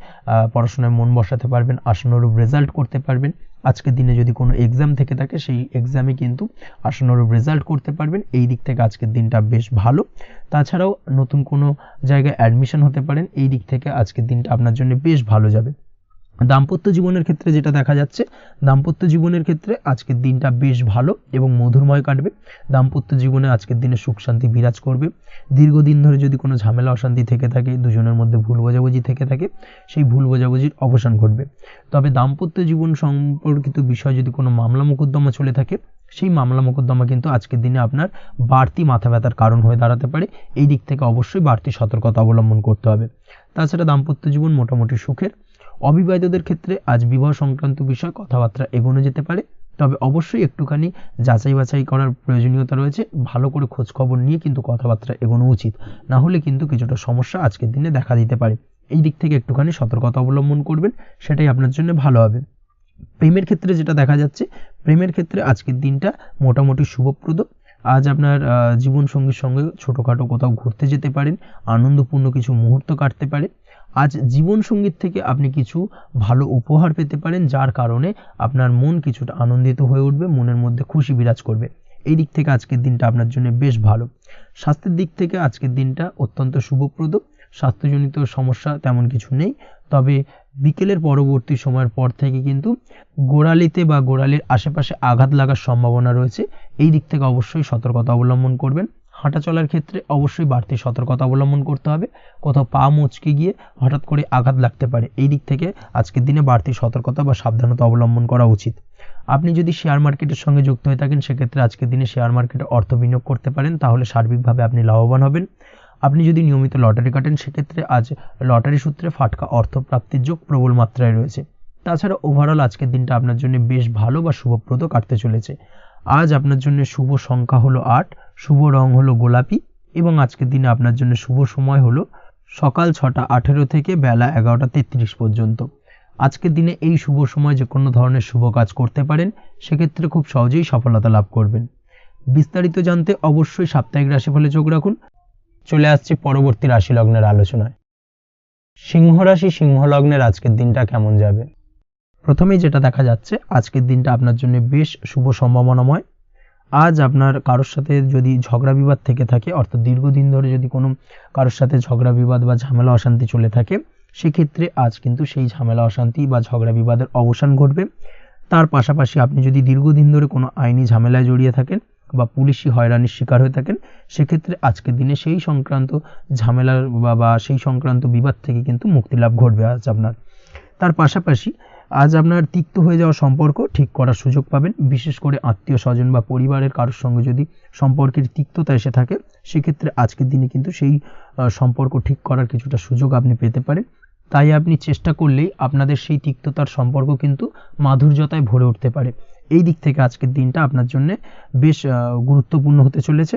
পড়াশোনায় মন বসাতে পারবেন, আশানুরূপ রেজাল্ট করতে পারবেন। আজকের দিনে যদি কোনো এক্সাম থেকে থাকে সেই এক্সামে কিন্তু আশানুরূপ রেজাল্ট করতে পারবেন। এই দিক থেকে আজকের দিনটা বেশ ভালো। তাছাড়াও নতুন কোনো জায়গায় অ্যাডমিশন হতে পারেন, এই দিক থেকে আজকের দিনটা আপনার জন্য বেশ ভালো যাবে। দাম্পত্য জীবনের ক্ষেত্রে যেটা দেখা যাচ্ছে, দাম্পত্য জীবনের ক্ষেত্রে আজকের দিনটা বেশ ভালো এবং মধুরময় কাটবে। দাম্পত্য জীবনে আজকের দিনে সুখ শান্তি বিরাজ করবে। দীর্ঘদিন ধরে যদি কোনো ঝামেলা অশান্তি থেকে থাকে, দুজনের মধ্যে ভুল বোঝাবুঝি থেকে থাকে, সেই ভুল বোঝাবুঝির অবসান ঘটবে। তবে দাম্পত্য জীবন সম্পর্কিত বিষয় যদি কোনো মামলা মোকদ্দমা চলে থাকে, সেই মামলা মোকদ্দমা কিন্তু আজকের দিনে আপনার বাড়তি মাথা ব্যথার কারণ হয়ে দাঁড়াতে পারে। এই দিক থেকে অবশ্যই বাড়তি সতর্কতা অবলম্বন করতে হবে। তাছাড়া দাম্পত্য জীবন মোটামুটি সুখের। অবিবাহিতদের ক্ষেত্রে আজ বিবাহ সংক্রান্ত বিষয় কথাবার্তা এগোনো যেতে পারে, তবে অবশ্যই একটুখানি যাচাই বাছাই করার প্রয়োজনীয়তা রয়েছে। ভালো করে খোঁজ খবর নিয়ে কিন্তু কথাবার্তা এগোনো উচিত, না হলে কিন্তু কিছুটা সমস্যা আজকের দিনে দেখা দিতে পারে। এই দিক থেকে একটুখানি সতর্কতা অবলম্বন করবেন, সেটাই আপনার জন্য ভালো হবে। প্রেমের ক্ষেত্রে যেটা দেখা যাচ্ছে, প্রেমের ক্ষেত্রে আজকের দিনটা মোটামুটি শুভপ্রদ। আজ আপনার জীবনসঙ্গীর সঙ্গে ছোটোখাটো কোথাও ঘুরতে যেতে পারেন, আনন্দপূর্ণ কিছু মুহূর্ত কাটতে পারে। আজ জীবনসঙ্গীর থেকে আপনি কিছু ভালো উপহার পেতে পারেন, যার কারণে আপনার মন কিছুটা আনন্দিত হয়ে উঠবে, মনের মধ্যে খুশি বিরাজ করবে। এই দিক থেকে আজকের দিনটা আপনার জন্য বেশ ভালো। স্বাস্থ্যের দিক থেকে আজকের দিনটা অত্যন্ত শুভপ্রদ। স্বাস্থ্যজনিত সমস্যা তেমন কিছু নেই, তবে বিকেলের পরবর্তী সময়ের পর থেকে কিন্তু গোড়ালিতে বা গোড়ালির আশেপাশে আঘাত লাগার সম্ভাবনা রয়েছে। এই দিক থেকে অবশ্যই সতর্কতা অবলম্বন করবেন। হাঁটা চলার ক্ষেত্রে অবশ্যই বাড়তি সতর্কতা অবলম্বন করতে হবে, কোথাও পা মচকে গিয়ে হঠাৎ করে আঘাত লাগতে পারে। এই দিক থেকে আজকের দিনে বাড়তি সতর্কতা বা সাবধানতা অবলম্বন করা উচিত। আপনি যদি শেয়ার মার্কেটের সঙ্গে যুক্ত হয়ে থাকেন সেক্ষেত্রে আজকের দিনে শেয়ার মার্কেটে অর্থ বিনিয়োগ করতে পারেন, তাহলে সার্বিকভাবে আপনি লাভবান হবেন। আপনি যদি নিয়মিত লটারি কাটেন সেক্ষেত্রে আজ লটারি সূত্রে ফাটকা অর্থ প্রাপ্তির যোগ প্রবল মাত্রায় রয়েছে। তাছাড়া ওভারঅল আজকের দিনটা আপনার জন্য বেশ ভালো বা শুভপ্রদ কাটতে চলেছে। আজ আপনার জন্য শুভ সংখ্যা হলো 8, শুভ রং হলো গোলাপি এবং আজকের দিনে আপনার জন্য শুভ সময় হলো সকাল 6:18 থেকে বেলা 11:33 পর্যন্ত। আজকের দিনে এই শুভ সময় যে কোনো ধরনের শুভ কাজ করতে পারেন, সেক্ষেত্রে খুব সহজেই সফলতা লাভ করবেন। বিস্তারিত জানতে অবশ্যই সাপ্তাহিক রাশিফলে চোখ রাখুন। চলে আসছি পরবর্তী রাশি লগ্নের আলোচনায়। সিংহ রাশি, সিংহ লগ্নের আজকের দিনটা কেমন যাবে? প্রথমেই যেটা দেখা যাচ্ছে, আজকের দিনটা আপনার জন্য বেশ শুভ সম্ভাবনাময়। আজ আপনার কারোর সাথে যদি ঝগড়া বিবাদ থেকে থাকে, অর্থাৎ দীর্ঘদিন ধরে যদি কোনো কারোর সাথে ঝগড়া বিবাদ বা ঝামেলা অশান্তি চলে থাকে, সেক্ষেত্রে আজ কিন্তু সেই ঝামেলা অশান্তি বা ঝগড়া বিবাদের অবসান ঘটবে। তার পাশাপাশি আপনি যদি দীর্ঘদিন ধরে কোনো আইনি ঝামেলায় জড়িয়ে থাকেন বা পুলিশি হয়রানির শিকার হয়ে থাকেন, সেক্ষেত্রে আজকের দিনে সেই সংক্রান্ত ঝামেলার বা সেই সংক্রান্ত বিবাদ থেকে কিন্তু মুক্তি লাভ ঘটবে আজ আপনার। তার পাশাপাশি আজ আপনার তিক্ত হয়ে যাওয়া সম্পর্ক ঠিক করার সুযোগ পাবেন। বিশেষ করে আত্মীয় স্বজন বা পরিবারের কারোর সঙ্গে যদি সম্পর্কের তিক্ততা এসে থাকে, সেক্ষেত্রে আজকের দিনে কিন্তু সেই সম্পর্ক ঠিক করার কিছুটা সুযোগ আপনি পেতে পারেন। তাই আপনি চেষ্টা করলেই আপনাদের সেই তিক্ততার সম্পর্ক কিন্তু মাধুর্যতায় ভরে উঠতে পারে। এই দিক থেকে আজকের দিনটা আপনার জন্য বেশ গুরুত্বপূর্ণ হতে চলেছে।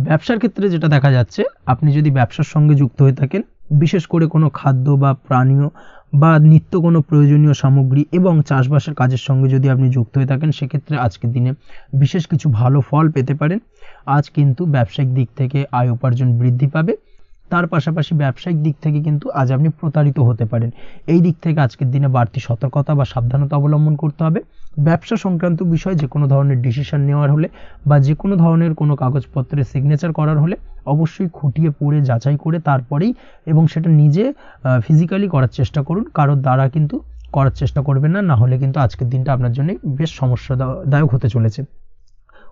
ব্যবসার ক্ষেত্রে যেটা দেখা যাচ্ছে, আপনি যদি ব্যবসার সঙ্গে যুক্ত হয়ে থাকেন, বিশেষ করে কোনো খাদ্য বা পানীয় বা নিত্য কোনো প্রয়োজনীয় সামগ্রী এবং চাষবাসের কাজের সঙ্গে যদি আপনি যুক্ত হয়ে থাকেন, সেক্ষেত্রে আজকের দিনে বিশেষ কিছু ভালো ফল পেতে পারেন। আজ কিন্তু ব্যবসায়িক দিক থেকে আয় উপার্জন বৃদ্ধি পাবে, তার পাশাপাশি ব্যবসায়িক দিক থেকে কিন্তু আজ আপনি প্রতারিত হতে পারেন। এই দিক থেকে আজকের দিনে বাড়তি সতর্কতা বা সাবধানতা অবলম্বন করতে হবে। ব্যবসা সংক্রান্ত বিষয়ে যে কোনো ধরনের ডিসিশন নেওয়ার হলে বা যে কোনো ধরনের কোনো কাগজপত্রে সিগনেচার করার হলে অবশ্যই খুঁটিয়ে পড়ে যাচাই করে তারপরেই, এবং সেটা নিজে ফিজিক্যালি করার চেষ্টা করুন, কারোর দ্বারা কিন্তু করার চেষ্টা করবেন না, না হলে কিন্তু আজকের দিনটা আপনার জন্য বেশ সমস্যাদায়ক হতে চলেছে।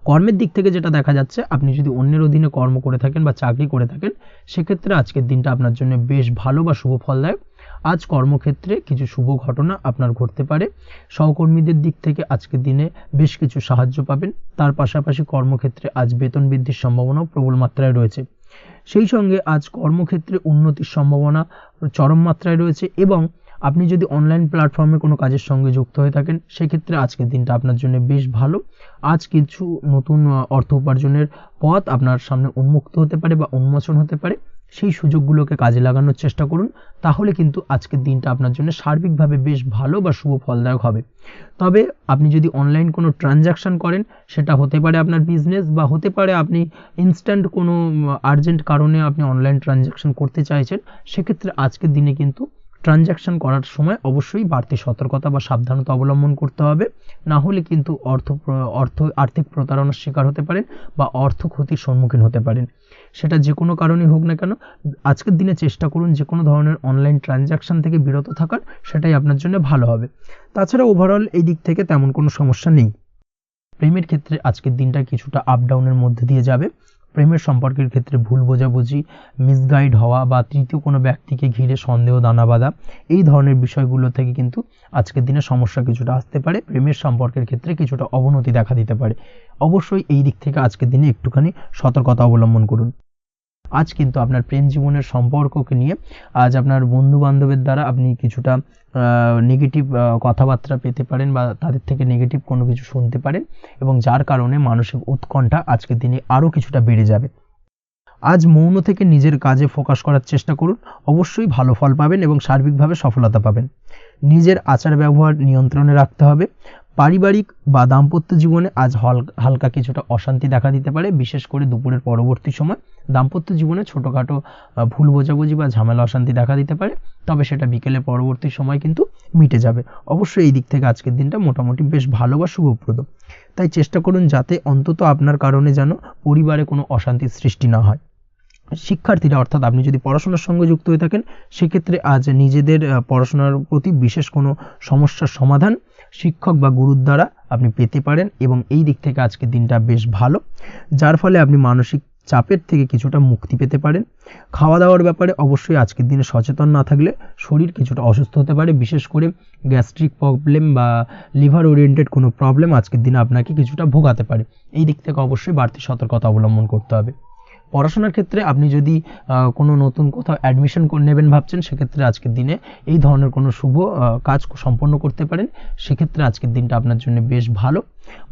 কর্মের দিক থেকে যেটা দেখা যাচ্ছে, আপনি যদি অন্যের অধীনে কর্ম করে থাকেন বা চাকরি করে থাকেন, সেক্ষেত্রে আজকের দিনটা আপনার জন্য বেশ ভালো বা শুভ ফলদায়ক। আজ কর্মক্ষেত্রে কিছু শুভ ঘটনা আপনার ঘটতে পারে। সহকর্মীদের দিক থেকে আজকের দিনে বেশ কিছু সাহায্য পাবেন। তার পাশাপাশি কর্মক্ষেত্রে আজ বেতন বৃদ্ধির সম্ভাবনাও প্রবল মাত্রায় রয়েছে। সেই সঙ্গে আজ কর্মক্ষেত্রে উন্নতির সম্ভাবনা চরম মাত্রায় রয়েছে, এবং আপনি যদি অনলাইন প্ল্যাটফর্মে কোনো কাজের সঙ্গে যুক্ত হয়ে থাকেন, সেক্ষেত্রে আজকের দিনটা আপনার জন্য বেশ ভালো। আজ কিছু নতুন অর্থ উপার্জনের পথ আপনার সামনে উন্মুক্ত হতে পারে বা উন্মোচন হতে পারে। সেই সুযোগগুলোকে কাজে লাগানোর চেষ্টা করুন, তাহলে কিন্তু আজকের দিনটা আপনার জন্য সার্বিকভাবে বেশ ভালো বা শুভ ফলদায়ক হবে। তবে আপনি যদি অনলাইন কোনো ট্রানজাকশন করেন, সেটা হতে পারে আপনার বিজনেস বা হতে পারে আপনি ইনস্ট্যান্ট কোনো আর্জেন্ট কারণে আপনি অনলাইন ট্রানজাকশন করতে চাইছেন, সেক্ষেত্রে আজকের দিনে কিন্তু ট্রানজাকশন করার সময় অবশ্যই বাড়তি সতর্কতা বা সাবধানতা অবলম্বন করতে হবে, না হলে কিন্তু আর্থিক প্রতারণার শিকার হতে পারেন বা অর্থ ক্ষতির সম্মুখীন হতে পারেন। সেটা যে কোনো কারণেই হোক না কেন, আজকের দিনে চেষ্টা করুন যে কোনো ধরনের অনলাইন ট্রানজাকশন থেকে বিরত থাকার, সেটাই আপনার জন্য ভালো হবে। তাছাড়া ওভারঅল এই দিক থেকে তেমন কোনো সমস্যা নেই। প্রেমের ক্ষেত্রে আজকের দিনটা কিছুটা আপ ডাউনের মধ্যে দিয়ে যাবে। প্রেমের সম্পর্কের ক্ষেত্রে ভুল বোঝাবুঝি, মিসগাইড হওয়া বা তৃতীয় কোনো ব্যক্তিকে ঘিরে সন্দেহ দানা বাঁধা, এই ধরনের বিষয়গুলো থেকে কিন্তু আজকের দিনে সমস্যা কিছুটা আসতে পারে। প্রেমের সম্পর্কের ক্ষেত্রে কিছুটা অবনতি দেখা দিতে পারে। অবশ্যই এই দিক থেকে আজকের দিনে একটুখানি সতর্কতা অবলম্বন করুন। আজ কিন্তু আপনার প্রেম জীবনের সম্পর্ককে নিয়ে আজ আপনার বন্ধু বান্ধবের দ্বারা আপনি কিছুটা নেগেটিভ কথাবার্তা পেতে পারেন বা তাদের থেকে নেগেটিভ কোনো কিছু শুনতে পারেন, এবং যার কারণে মানসিক উৎকণ্ঠা আজকের দিনে আরও কিছুটা বেড়ে যাবে। আজ মৌন থেকে নিজের কাজে ফোকাস করার চেষ্টা করুন, অবশ্যই ভালো ফল পাবেন এবং সার্বিকভাবে সফলতা পাবেন। নিজের আচার ব্যবহার নিয়ন্ত্রণে রাখতে হবে। পারিবারিক বা দাম্পত্য জীবনে আজ হালকা কিছুটা অশান্তি দেখা দিতে পারে, বিশেষ করে দুপুরের পরবর্তী সময় দাম্পত্য জীবনে ছোটোখাটো ভুল বোঝাবুঝি বা ঝামেলা অশান্তি দেখা দিতে পারে, তবে সেটা বিকেলের পরবর্তী সময় কিন্তু মিটে যাবে। অবশ্যই এই দিক থেকে আজকের দিনটা মোটামুটি বেশ ভালো বা শুভপ্রদ। তাই চেষ্টা করুন যাতে অন্তত আপনার কারণে যেন পরিবারে কোনো অশান্তির সৃষ্টি না হয়। শিক্ষার্থীরা, অর্থাৎ আপনি যদি পড়াশোনার সঙ্গে যুক্ত হয়ে থাকেন, সেক্ষেত্রে আজ নিজেদের পড়াশোনার প্রতি বিশেষ কোনো সমস্যার সমাধান শিক্ষক বা গুরুর দ্বারা আপনি পেতে পারেন, এবং এই দিক থেকে আজকের দিনটা বেশ ভালো, যার ফলে আপনি মানসিক চাপের থেকে কিছুটা মুক্তি পেতে পারেন। খাওয়া দাওয়ার ব্যাপারে অবশ্যই আজকের দিনে সচেতন না থাকলে শরীর কিছুটা অসুস্থ হতে পারে, বিশেষ করে গ্যাস্ট্রিক প্রবলেম বা লিভার ওরিয়েন্টেড কোনো প্রবলেম আজকের দিনে আপনাকে কিছুটা ভোগাতে পারে। এই দিক থেকে অবশ্যই বাড়তি সতর্কতা অবলম্বন করতে হবে। পড়াশোনার ক্ষেত্রে আপনি যদি কোনো নতুন কোথাও অ্যাডমিশন নেবেন ভাবছেন, সেক্ষেত্রে আজকের দিনে এই ধরনের কোনো শুভ কাজ সম্পন্ন করতে পারেন। সেক্ষেত্রে আজকের দিনটা আপনার জন্য বেশ ভালো।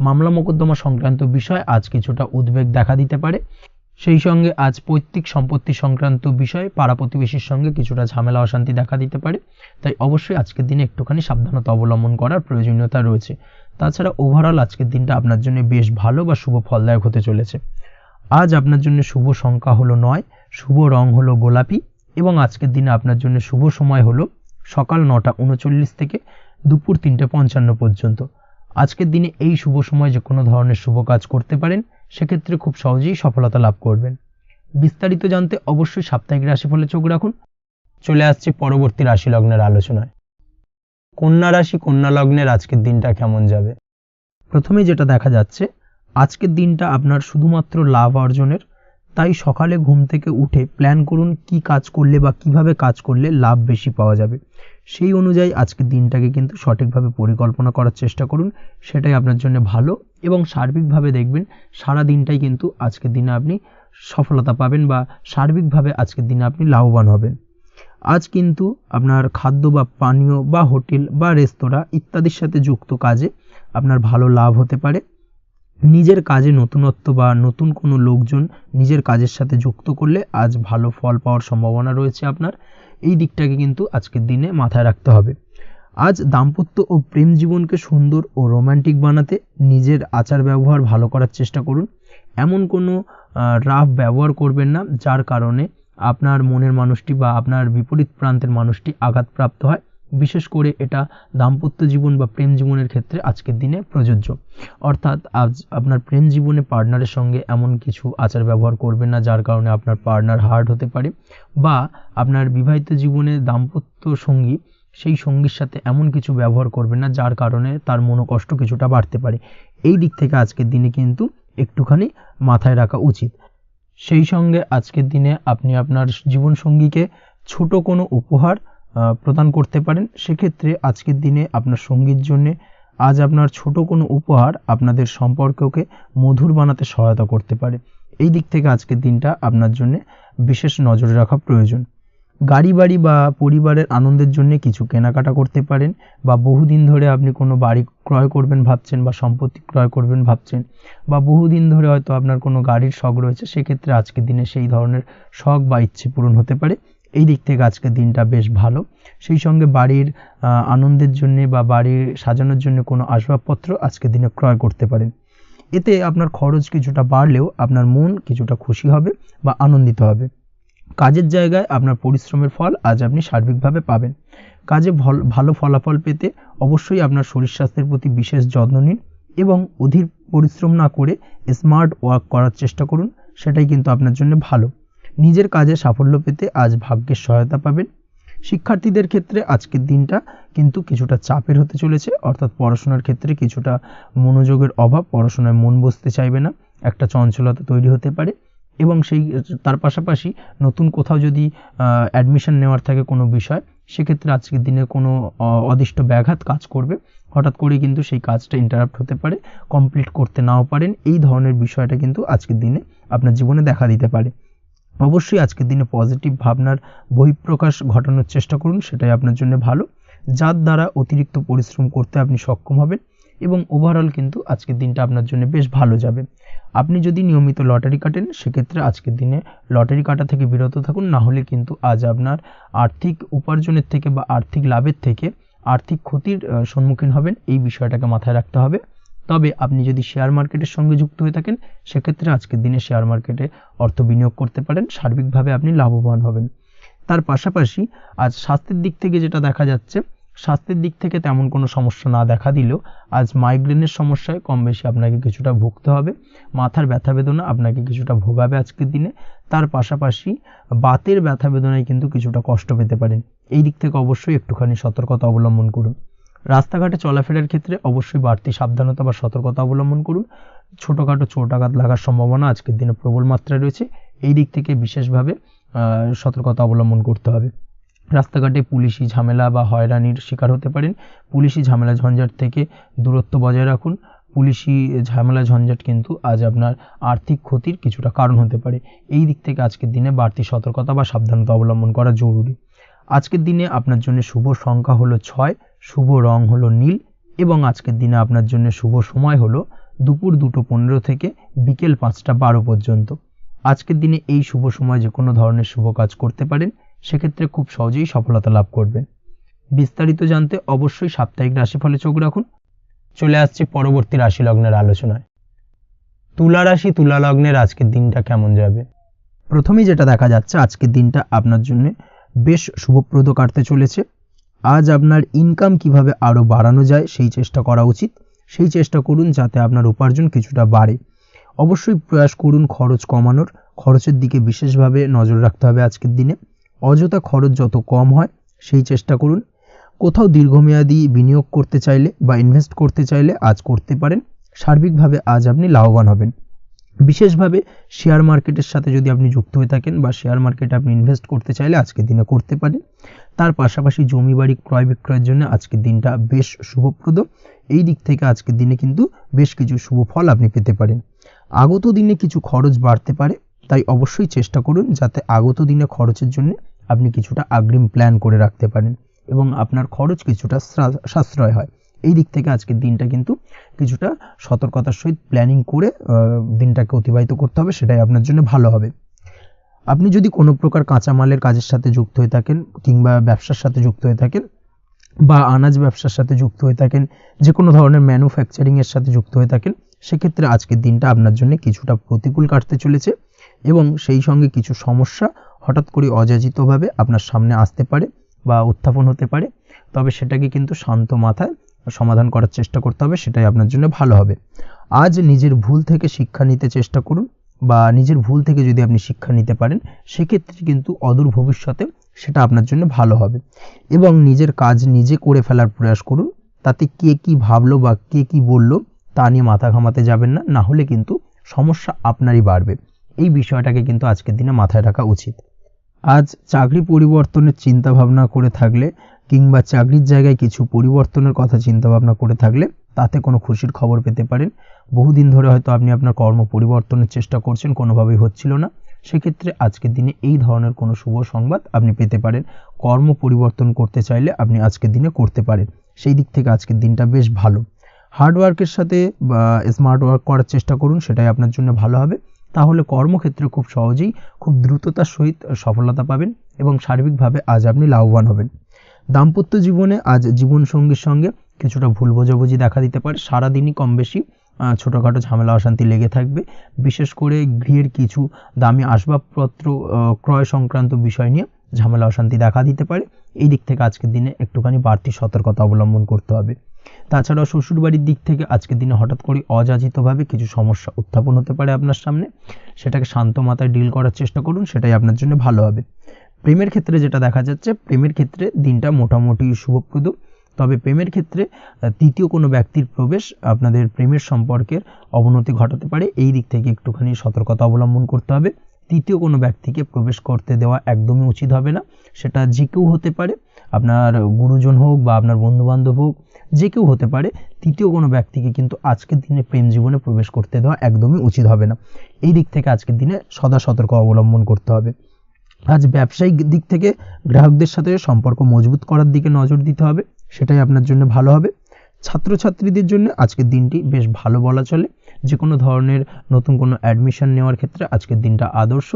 মামলা মোকদ্দমা সংক্রান্ত বিষয় আজ কিছুটা উদ্বেগ দেখা দিতে পারে। সেই সঙ্গে আজ পৈতৃক সম্পত্তি সংক্রান্ত বিষয়ে পাড়া প্রতিবেশীর সঙ্গে কিছুটা ঝামেলা অশান্তি দেখা দিতে পারে। তাই অবশ্যই আজকের দিনে একটুখানি সাবধানতা অবলম্বন করার প্রয়োজনীয়তা রয়েছে। তাছাড়া ওভারঅল আজকের দিনটা আপনার জন্য বেশ ভালো বা শুভ ফলদায়ক হতে চলেছে। আজ আপনার জন্য শুভ সংখ্যা হলো 9, শুভ রং হলো গোলাপি, এবং আজকের দিনে আপনার জন্য শুভ সময় হলো সকাল 9:39 থেকে দুপুর 3:55 পর্যন্ত। আজকের দিনে এই শুভ সময় যে কোনো ধরনের শুভ কাজ করতে পারেন, সেক্ষেত্রে খুব সহজেই সফলতা লাভ করবেন। বিস্তারিত জানতে অবশ্যই সাপ্তাহিক রাশিফলে চোখ রাখুন। চলে আসছে পরবর্তী রাশি লগ্নের আলোচনায়। কন্যা রাশি, কন্যা লগ্নের আজকের দিনটা কেমন যাবে? প্রথমে যেটা দেখা যাচ্ছে, আজকের দিনটা আপনার শুধুমাত্র লাভ অর্জনের। তাই সকালে ঘুম থেকে উঠে প্ল্যান করুন কি কাজ করলে বা কিভাবে কাজ করলে লাভ বেশি পাওয়া যাবে। সেই অনুযায়ী আজকের দিনটাকে কিন্তু সঠিকভাবে পরিকল্পনা করার চেষ্টা করুন, সেটাই আপনার জন্য ভালো, এবং সার্বিকভাবে দেখবেন সারা দিনটাই কিন্তু আজকের দিনে আপনি সফলতা পাবেন বা সার্বিকভাবে আজকের দিনে আপনি লাভবান হবেন। আজ কিন্তু আপনার খাদ্য বা পানীয় বা হোটেল বা রেস্তোরাঁ ইত্যাদির সাথে যুক্ত কাজে আপনার ভালো লাভ হতে পারে। নিজের কাজে নতুনত্ব বা নতুন কোনো লোকজন নিজের কাজের সাথে যুক্ত করলে আজ ভালো ফল পাওয়ার সম্ভাবনা রয়েছে আপনার। এই দিকটাকে কিন্তু আজকের দিনে মাথায় রাখতে হবে। আজ দাম্পত্য ও প্রেম জীবনকে সুন্দর ও রোমান্টিক বানাতে নিজের আচার ব্যবহার ভালো করার চেষ্টা করুন। এমন কোনো রাফ ব্যবহার করবেন না যার কারণে আপনার মনের মানুষটি বা আপনার বিপরীত প্রান্তের মানুষটি আঘাতপ্রাপ্ত হয়। বিশেষ করে এটা দাম্পত্য জীবন বা প্রেম জীবনের ক্ষেত্রে আজকের দিনে প্রযোজ্য। অর্থাৎ আজ আপনার প্রেম জীবনে পার্টনারের সঙ্গে এমন কিছু আচার ব্যবহার করবেন না যার কারণে আপনার পার্টনার হার্ট হতে পারে, বা আপনার বিবাহিত জীবনে দাম্পত্য সঙ্গী সেই সঙ্গীর সাথে এমন কিছু ব্যবহার করবেন না যার কারণে তার মনোকষ্ট কিছুটা বাড়তে পারে। এই দিক থেকে আজকের দিনে কিন্তু একটুখানি মাথায় রাখা উচিত। সেই সঙ্গে আজকের দিনে আপনি আপনার জীবনসঙ্গীকে ছোট কোনো উপহার প্রদান করতে পারেন। সেক্ষেত্রে আজকের দিনে আপনার সঙ্গীর জন্যে আজ আপনার ছোট কোনো উপহার আপনাদের সম্পর্ককে মধুর বানাতে সহায়তা করতে পারে। এই দিক থেকে আজকের দিনটা আপনার জন্য বিশেষ নজরে রাখা প্রয়োজন। গাড়ি বাড়ি বা পরিবারের আনন্দের জন্য কিছু কেনাকাটা করতে পারেন, বা বহুদিন ধরে আপনি কোনো বাড়ি ক্রয় করবেন ভাবছেন বা সম্পত্তি ক্রয় করবেন ভাবছেন, বা বহুদিন ধরে হয়তো আপনার কোনো গাড়ির শখ রয়েছে, সেক্ষেত্রে আজকের দিনে সেই ধরনের শখ বা ইচ্ছে পূরণ হতে পারে। এই দিক থেকে আজকের দিনটা বেশ ভালো। সেই সঙ্গে বাড়ির আনন্দের জন্য বা বাড়ির সাজানোর জন্য কোনো আসবাবপত্র আজকের দিনে ক্রয় করতে পারেন। এতে আপনার খরচ কিছুটা বাড়লেও আপনার মন কিছুটা খুশি হবে বা আনন্দিত হবে। কাজের জায়গায় আপনার পরিশ্রমের ফল আজ আপনি সার্বিকভাবে পাবেন। কাজে ভালো ফলাফল পেতে অবশ্যই আপনার শরীর স্বাস্থ্যের প্রতি বিশেষ যত্ন নিন এবং অধীর পরিশ্রম না করে স্মার্ট ওয়ার্ক করার চেষ্টা করুন, সেটাই কিন্তু আপনার জন্য ভালো। নিজের কাজে সাফল্য পেতে আজ ভাগ্যের সহায়তা পাবেন। শিক্ষার্থীদের ক্ষেত্রে আজকের দিনটা কিন্তু কিছুটা চাপের হতে চলেছে, অর্থাৎ পড়াশোনার ক্ষেত্রে কিছুটা মনোযোগের অভাব, পড়াশোনায় মন বসতে চাইবে না, একটা চঞ্চলতা তৈরি হতে পারে। এবং তার পাশাপাশি নতুন কোথাও যদি অ্যাডমিশন নেওয়ার থাকে কোনো বিষয়, সেক্ষেত্রে আজকের দিনে কোনো অদিষ্ট ব্যাঘাত কাজ করবে। হঠাৎ করে কিন্তু সেই কাজটা ইন্টারাপ্ট হতে পারে, কমপ্লিট করতে নাও পারেন। এই ধরনের বিষয়টা কিন্তু আজকের দিনে আপনার জীবনে দেখা দিতে পারে। অবশ্যই আজকের দিনে পজিটিভ ভাবনার বহিঃপ্রকাশ ঘটানোর চেষ্টা করুন, সেটাই আপনার জন্য ভালো, যার দ্বারা অতিরিক্ত পরিশ্রম করতে আপনি সক্ষম হবেন এবং ওভারঅল কিন্তু আজকের দিনটা আপনার জন্য বেশ ভালো যাবে। আপনি যদি নিয়মিত লটারি কাটেন, সেক্ষেত্রে আজকের দিনে লটারি কাটা থেকে বিরত থাকুন, না হলে কিন্তু আজ আপনার আর্থিক উপার্জনের থেকে বা আর্থিক লাভের থেকে আর্থিক ক্ষতির সম্মুখীন হবেন। এই বিষয়টাকে মাথায় রাখতে হবে। তবে আপনি যদি শেয়ার মার্কেটের সঙ্গে যুক্ত হয়ে থাকেন, সেক্ষেত্রে আজকের দিনে শেয়ার মার্কেটে অর্থ বিনিয়োগ করতে পারেন, সার্বিকভাবে আপনি লাভবান হবেন। তার পাশাপাশি আজ স্বাস্থ্যের দিক থেকে যেটা দেখা যাচ্ছে, স্বাস্থ্যের দিক থেকে তেমন কোনো সমস্যা না দেখা দিলেও আজ মাইগ্রেনের সমস্যায় কম বেশি আপনাকে কিছুটা ভুগতে হবে। মাথার ব্যথা বেদনা আপনাকে কিছুটা ভোগাবে আজকের দিনে। তার পাশাপাশি বাতের ব্যথা বেদনায় কিন্তু কিছুটা কষ্ট পেতে পারেন। এই দিক থেকে অবশ্যই একটুখানি সতর্কতা অবলম্বন করুন। রাস্তাঘাটে চলাফেরার ক্ষেত্রে অবশ্যই বাড়তি সাবধানতা বা সতর্কতা অবলম্বন করুন। ছোটোখাটো চোট আঘাত লাগার সম্ভাবনা আজকের দিনে প্রবল মাত্রায় রয়েছে। এই দিক থেকে বিশেষভাবে সতর্কতা অবলম্বন করতে হবে। রাস্তাঘাটে পুলিশি ঝামেলা বা হয়রানির শিকার হতে পারেন। পুলিশি ঝামেলা ঝঞ্ঝাট থেকে দূরত্ব বজায় রাখুন। পুলিশি ঝামেলা ঝঞ্ঝাট কিন্তু আজ আপনার আর্থিক ক্ষতির কিছুটা কারণ হতে পারে। এই দিক থেকে আজকের দিনে বাড়তি সতর্কতা বা সাবধানতা অবলম্বন করা জরুরি। আজকের দিনে আপনার জন্য শুভ সংখ্যা হলো 6, শুভ রং হলো নীল এবং আজকের দিনে আপনার জন্য শুভ সময় হলো দুপুর 2:15 থেকে বিকেল 5:12 পর্যন্ত। আজকের দিনে এই শুভ সময় যে কোনো ধরনের শুভ কাজ করতে পারেন, সেক্ষেত্রে খুব সহজেই সফলতা লাভ করবেন। বিস্তারিত জানতে অবশ্যই সাপ্তাহিক রাশিফলে চোখ রাখুন। চলে আসছে পরবর্তী রাশি লগ্নের আলোচনায়। তুলা রাশি, তুলা লগ্নের আজকের দিনটা কেমন যাবে? প্রথমেই যেটা দেখা যাচ্ছে, আজকের দিনটা আপনার জন্য বেশ শুভপ্রদ কাটতে চলেছে। আজ আপনার ইনকাম কিভাবে আরও বাড়ানো যায় সেই চেষ্টা করা উচিত। সেই চেষ্টা করুন যাতে আপনার উপার্জন কিছুটা বাড়ে। অবশ্যই প্রয়াস করুন খরচ কমানোর, খরচের দিকে বিশেষভাবে নজর রাখতে হবে আজকের দিনে। অযথা খরচ যত কম হয় সেই চেষ্টা করুন। কোথাও দীর্ঘমেয়াদী বিনিয়োগ করতে চাইলে বা ইনভেস্ট করতে চাইলে আজ করতে পারেন। সার্বিকভাবে আজ আপনি লাভবান হবেন। বিশেষভাবে শেয়ার মার্কেটের সাথে যদি আপনি যুক্ত হয়ে থাকেন বা শেয়ার মার্কেটে আপনি ইনভেস্ট করতে চাইলে আজকের দিনে করতে পারেন। তার পাশাপাশি জমি বাড়ি ক্রয় বিক্রয়ের জন্য আজকের দিনটা বেশ শুভপ্রদ। এই দিক থেকে আজকের দিনে কিন্তু বেশ কিছু শুভ ফল আপনি পেতে পারেন। আগত দিনে কিছু খরচ বাড়তে পারে, তাই অবশ্যই চেষ্টা করুন যাতে আগত দিনে খরচের জন্য আপনি কিছুটা অগ্রিম প্ল্যান করে রাখতে পারেন এবং আপনার খরচ কিছুটা সাশ্রয় হয়। এই দিক থেকে আজকের দিনটা কিন্তু কিছুটা সতর্কতার সহিত প্ল্যানিং করে দিনটাকে অতিবাহিত করতে হবে, সেটাই আপনার জন্য ভালো হবে। আপনি যদি কোনো প্রকার কাঁচামালের কাজের সাথে যুক্ত হয়ে থাকেন কিংবা ব্যবসার সাথে যুক্ত হয়ে থাকেন বা আনাজ ব্যবসার সাথে যুক্ত হয়ে থাকেন, যে কোনো ধরনের ম্যানুফ্যাকচারিংয়ের সাথে যুক্ত হয়ে থাকেন, সেক্ষেত্রে আজকের দিনটা আপনার জন্য কিছুটা প্রতিকূল কাটতে চলেছে এবং সেই সঙ্গে কিছু সমস্যা হঠাৎ করে অযাচিতভাবে আপনার সামনে আসতে পারে বা উত্থাপন হতে পারে। তবে সেটাকে কিন্তু শান্ত মাথায় সমাধান করার চেষ্টা করতে হবে, সেটাই আপনার জন্য ভালো হবে। আজ নিজের ভুল থেকে শিক্ষা নিতে চেষ্টা করুন, বা নিজের ভুল থেকে যদি আপনি শিক্ষা নিতে পারেন সেক্ষেত্রে কিন্তু অদূর ভবিষ্যতে সেটা আপনার জন্য ভালো হবে। এবং নিজের কাজ নিজে করে ফেলার প্রয়াস করুন, তাতে কে কি ভাবলো বা কে কি বললো তা নিয়ে মাথা ঘামাতে যাবেন না, না হলে কিন্তু সমস্যা আপনারই বাড়বে। এই বিষয়টাকে কিন্তু আজকের দিনে মাথায় রাখা উচিত। আজ চাকরি পরিবর্তনের চিন্তা ভাবনা করে থাকলে কিংবা চাকরির জায়গায় কিছু পরিবর্তনের কথা চিন্তা ভাবনা করে থাকলে তাতে কোনো খুশির খবর পেতে পারেন। বহুদিন ধরে হয়তো আপনি আপনার কর্ম পরিবর্তনের চেষ্টা করছেন, কোনোভাবেই হচ্ছিল না, সেক্ষেত্রে আজকের দিনে এই ধরনের কোনো শুভ সংবাদ আপনি পেতে পারেন। কর্ম পরিবর্তন করতে চাইলে আপনি আজকের দিনে করতে পারেন, সেই দিক থেকে আজকের দিনটা বেশ ভালো। হার্ডওয়ার্কের সাথে বা স্মার্ট ওয়ার্ক করার চেষ্টা করুন, সেটাই আপনার জন্য ভালো হবে। তাহলে কর্মক্ষেত্রে খুব সহজেই খুব দ্রুততার সহিত সফলতা পাবেন এবং সার্বিকভাবে আজ আপনি লাভবান হবেন। দাম্পত্য জীবনে আজ জীবনসঙ্গীর সঙ্গে কিছুটা ভুল বোঝাবুঝি দেখা দিতে পারে। সারাদিনই কম বেশি ছোটোখাটো ঝামেলা অশান্তি লেগে থাকবে, বিশেষ করে গৃহের কিছু দামি আসবাবপত্র ক্রয় সংক্রান্ত বিষয় নিয়ে ঝামেলা অশান্তি দেখা দিতে পারে। এই দিক থেকে আজকের দিনে একটুখানি বাড়তি সতর্কতা অবলম্বন করতে হবে। তাছাড়াও শ্বশুরবাড়ির দিক থেকে আজকের দিনে হঠাৎ করে অযাচিতভাবে কিছু সমস্যা উত্থাপন হতে পারে আপনার সামনে, সেটাকে শান্ত মাথায় ডিল করার চেষ্টা করুন, সেটাই আপনার জন্য ভালো হবে। প্রেমের ক্ষেত্রে যেটা দেখা যাচ্ছে, প্রেমের ক্ষেত্রে দিনটা মোটামুটি শুভপ্রদ, তবে প্রেমের ক্ষেত্রে তৃতীয় কোনো ব্যক্তির প্রবেশ আপনাদের প্রেমের সম্পর্কের অবনতি ঘটাতে পারে। এই দিক থেকে একটুখানি সতর্কতা অবলম্বন করতে হবে। তৃতীয় কোনো ব্যক্তিকে প্রবেশ করতে দেওয়া একদমই উচিত হবে না, সেটা যে কেউ হতে পারে, আপনার গুরুজন হোক বা আপনার বন্ধুবান্ধব হোক, যে কেউ হতে পারে। তৃতীয় কোনো ব্যক্তিকে কিন্তু আজকের দিনে প্রেম জীবনে প্রবেশ করতে দেওয়া একদমই উচিত হবে না। এই দিক থেকে আজকের দিনে সদা সতর্ক অবলম্বন করতে হবে। আজ ব্যবসায়িক দিক থেকে গ্রাহকদের সাথে সম্পর্ক মজবুত করার দিকে নজর দিতে হবে, সেটাই আপনার জন্য ভালো হবে। ছাত্রছাত্রীদের জন্য আজকের দিনটি বেশ ভালো বলা চলে। যে কোনো ধরনের নতুন কোনো অ্যাডমিশন নেওয়ার ক্ষেত্রে আজকের দিনটা আদর্শ।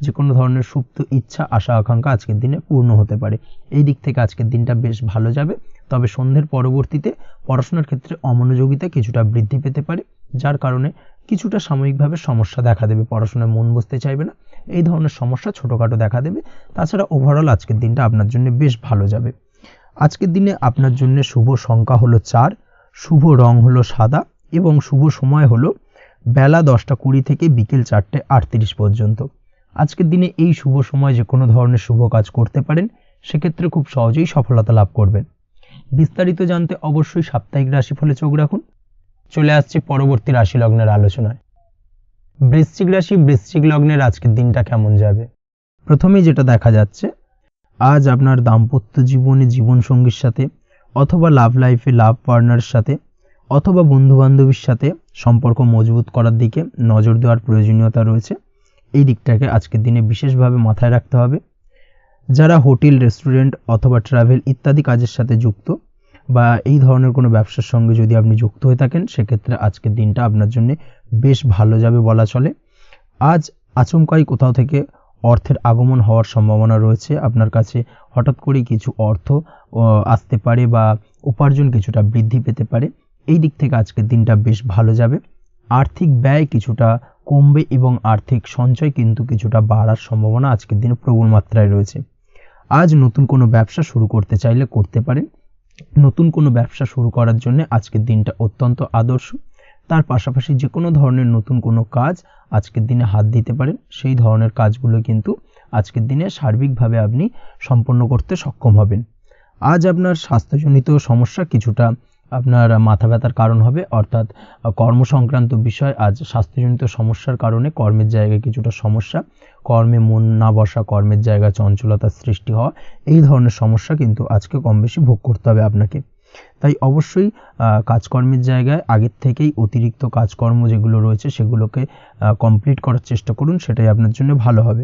যে কোনো ধরনের সুপ্ত ইচ্ছা আশা আকাঙ্ক্ষা আজকের দিনে পূর্ণ হতে পারে। এই দিক থেকে আজকের দিনটা বেশ ভালো যাবে। তবে সন্ধ্যের পরবর্তীতে পড়াশোনার ক্ষেত্রে অমনোযোগিতা কিছুটা বৃদ্ধি পেতে পারে, যার কারণে কিছুটা সাময়িকভাবে সমস্যা দেখা দেবে, পড়াশোনায় মন বসতে চাইবে না, এই ধরনের সমস্যা ছোটোখাটো দেখা দেবে। তাছাড়া ওভারঅল আজকের দিনটা আপনার জন্য বেশ ভালো যাবে। আজকের দিনে আপনার জন্য শুভ সংখ্যা হলো 4, শুভ রং হলো সাদা এবং শুভ সময় হলো বেলা 10:20 থেকে বিকেল 4:38 পর্যন্ত। আজকের দিনে এই শুভ সময় যে কোনো ধরনের শুভ কাজ করতে পারেন, সেক্ষেত্রে খুব সহজেই সফলতা লাভ করবেন। বিস্তারিত জানতে অবশ্যই সাপ্তাহিক রাশিফলে চোখ রাখুন। চলে আসছে পরবর্তী রাশি লগ্নের আলোচনায়। বৃশ্চিক রাশি, বৃশ্চিক লগ্নের আজকের দিনটা কেমন যাবে? প্রথমেই যেটা দেখা যাচ্ছে, আজ আপনার দাম্পত্য জীবনে জীবনসঙ্গীর সাথে অথবা লাভ লাইফে লাভ পার্টনারের সাথে অথবা বন্ধুবান্ধবীর সাথে সম্পর্ক মজবুত করার দিকে নজর দেওয়ার প্রয়োজনীয়তা রয়েছে। এই দিকটাকে আজকের দিনে বিশেষভাবে মাথায় রাখতে হবে। যারা হোটেল, রেস্টুরেন্ট অথবা ট্রাভেল ইত্যাদি কাজের সাথে যুক্ত বা এই ধরনের কোনো ব্যবসার সঙ্গে যদি আপনি যুক্ত হয়ে থাকেন, সেক্ষেত্রে আজকের দিনটা আপনার জন্য বেশ ভালো যাবে বলা চলে। আজ আচমকাই কোথাও থেকে অর্থের আগমন হওয়ার সম্ভাবনা রয়েছে। আপনার কাছে হঠাৎ করেই কিছু অর্থ আসতে পারে বা উপার্জন কিছুটা বৃদ্ধি পেতে পারে। এই দিক থেকে আজকের দিনটা বেশ ভালো যাবে। আর্থিক ব্যয় কিছুটা কমবে এবং আর্থিক সঞ্চয় কিন্তু কিছুটা বাড়ার সম্ভাবনা আজকের দিনে প্রবল মাত্রায় রয়েছে। আজ নতুন কোনো ব্যবসা শুরু করতে চাইলে করতে পারেন। নতুন কোনো ব্যবসা শুরু করার জন্য আজকের দিনটা অত্যন্ত আদর্শ। তার পাশাপাশি যে কোনো ধরনের নতুন কোনো কাজ আজকের দিনে হাত দিতে পারেন, সেই ধরনের কাজগুলো কিন্তু আজকের দিনে সার্বিকভাবে আপনি সম্পন্ন করতে সক্ষম হবেন। আজ আপনার স্বাস্থ্যজনিত সমস্যা কিছুটা আপনার মাথা ব্যথার কারণ হবে, অর্থাৎ কর্ম সংক্রান্ত বিষয়। আজ স্বাস্থ্যজনিত সমস্যার কারণে কর্মের জায়গায় কিছুটা সমস্যা, কর্মে মন না বসা, কর্মের জায়গায় চঞ্চলতার সৃষ্টি হওয়া, এই ধরনের সমস্যা কিন্তু আজকে কম বেশি ভোগ করতে হবে আপনাকে। তাই অবশ্যই কাজকর্মের জায়গায় আগের থেকেই অতিরিক্ত কাজকর্ম যেগুলো রয়েছে সেগুলোকে কমপ্লিট করার চেষ্টা করুন, সেটাই আপনার জন্য ভালো হবে।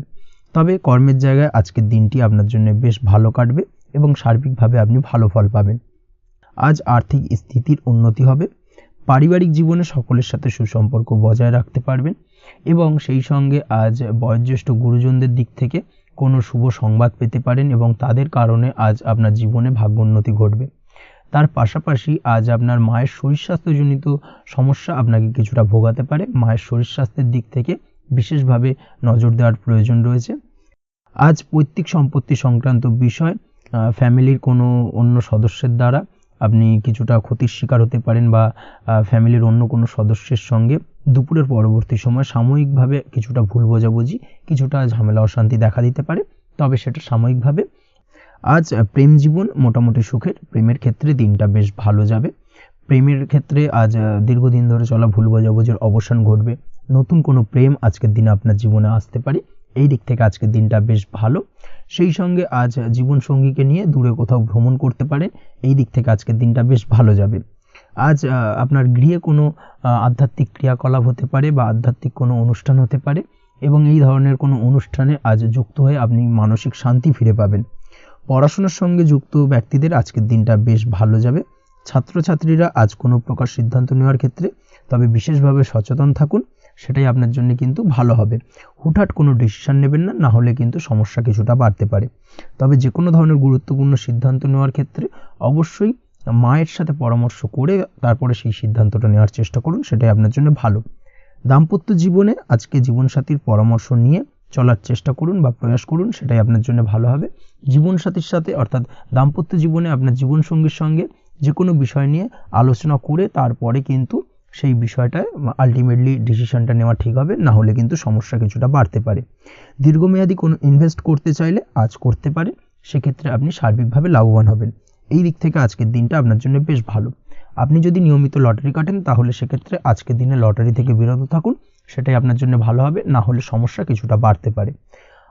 তবে কর্মের জায়গায় আজকের দিনটি আপনার জন্য বেশ ভালো কাটবে এবং সার্বিকভাবে আপনি ভালো ফল পাবেন। আজ আর্থিক স্থিতির উন্নতি হবে। পারিবারিক জীবনে সকলের সাথে সুসম্পর্ক বজায় রাখতে পারবেন এবং সেই সঙ্গে আজ বয়োজ্যেষ্ঠ গুরুজনদের দিক থেকে কোনো শুভ সংবাদ পেতে পারেন এবং তাদের কারণে আজ আপনার জীবনে ভাগ্যোন্নতি ঘটবে। তার পাশাপাশি আজ আপনার মায়ের শরীর স্বাস্থ্যজনিত সমস্যা আপনাকে কিছুটা ভোগাতে পারে। মায়ের শরীর স্বাস্থ্যের দিক থেকে বিশেষভাবে নজর দেওয়ার প্রয়োজন রয়েছে। আজ পৈতৃক সম্পত্তি সংক্রান্ত বিষয় ফ্যামিলির কোনো অন্য সদস্যের দ্বারা আপনি কিছুটা ক্ষতির শিকার হতে পারেন বা ফ্যামিলির অন্য কোনো সদস্যের সঙ্গে দুপুরের পরবর্তী সময় সাময়িকভাবে কিছুটা ভুল বোঝাবুঝি, কিছুটা ঝামেলা অশান্তি দেখা দিতে পারে, তবে সেটা সাময়িকভাবে। আজ প্রেম জীবন মোটামুটি সুখের। প্রেমের ক্ষেত্রে দিনটা বেশ ভালো যাবে। প্রেমের ক্ষেত্রে আজ দীর্ঘদিন ধরে চলা ভুল বোঝাবুঝির অবসান ঘটবে। নতুন কোনো প্রেম আজকের দিনে আপনার জীবনে আসতে পারে। এই দিক থেকে আজকের দিনটা বেশ ভালো। সেই সঙ্গে আজ জীবনসঙ্গীকে নিয়ে দূরে কোথাও ভ্রমণ করতে পারেন। এই দিক থেকে আজকের দিনটা বেশ ভালো যাবে। আজ আপনার গৃহে কোনো আধ্যাত্মিক ক্রিয়াকলাপ হতে পারে বা আধ্যাত্মিক কোনো অনুষ্ঠান হতে পারে এবং এই ধরনের কোনো অনুষ্ঠানে আজ যুক্ত হয়ে আপনি মানসিক শান্তি ফিরে পাবেন। পড়াশোনার সঙ্গে যুক্ত ব্যক্তিদের আজকের দিনটা বেশ ভালো যাবে। ছাত্রছাত্রীরা আজ কোনো প্রকার সিদ্ধান্ত নেওয়ার ক্ষেত্রে তবে বিশেষভাবে সচেতন থাকুন, সেটাই আপনার জন্য কিন্তু ভালো হবে। হুটহাট কোনো ডিসিশন নেবেন না, না হলে কিন্তু সমস্যা কিছুটা বাড়তে পারে। তবে যে কোনো ধরনের গুরুত্বপূর্ণ সিদ্ধান্ত নেওয়ার ক্ষেত্রে অবশ্যই মায়ের সাথে পরামর্শ করে তারপরে সেই সিদ্ধান্তটা নেওয়ার চেষ্টা করুন, সেটাই আপনার জন্য ভালো। দাম্পত্য জীবনে আজকে জীবনসাথীর পরামর্শ নিয়ে চলার চেষ্টা করুন বা প্রয়াস করুন, সেটাই আপনার জন্য ভালো হবে। জীবনসাথীর সাথে অর্থাৎ দাম্পত্য জীবনে আপনার জীবনসঙ্গীর সঙ্গে যে কোনো বিষয় নিয়ে আলোচনা করে তারপরে কিন্তু সেই বিষয়টায় আলটিমেটলি ডিসিশনটা নেওয়া ঠিক হবে, না হলে কিন্তু সমস্যা কিছুটা বাড়তে পারে। দীর্ঘমেয়াদী কোনো ইনভেস্ট করতে চাইলে আজ করতে পারে, সেক্ষেত্রে আপনি সার্বিকভাবে লাভবান হবেন। এই দিক থেকে আজকের দিনটা আপনার জন্য বেশ ভালো। আপনি যদি নিয়মিত লটারি কাটেন তাহলে সেক্ষেত্রে আজকের দিনে লটারি থেকে বিরত থাকুন, সেটাই আপনার জন্য ভালো হবে, না হলে সমস্যা কিছুটা বাড়তে পারে।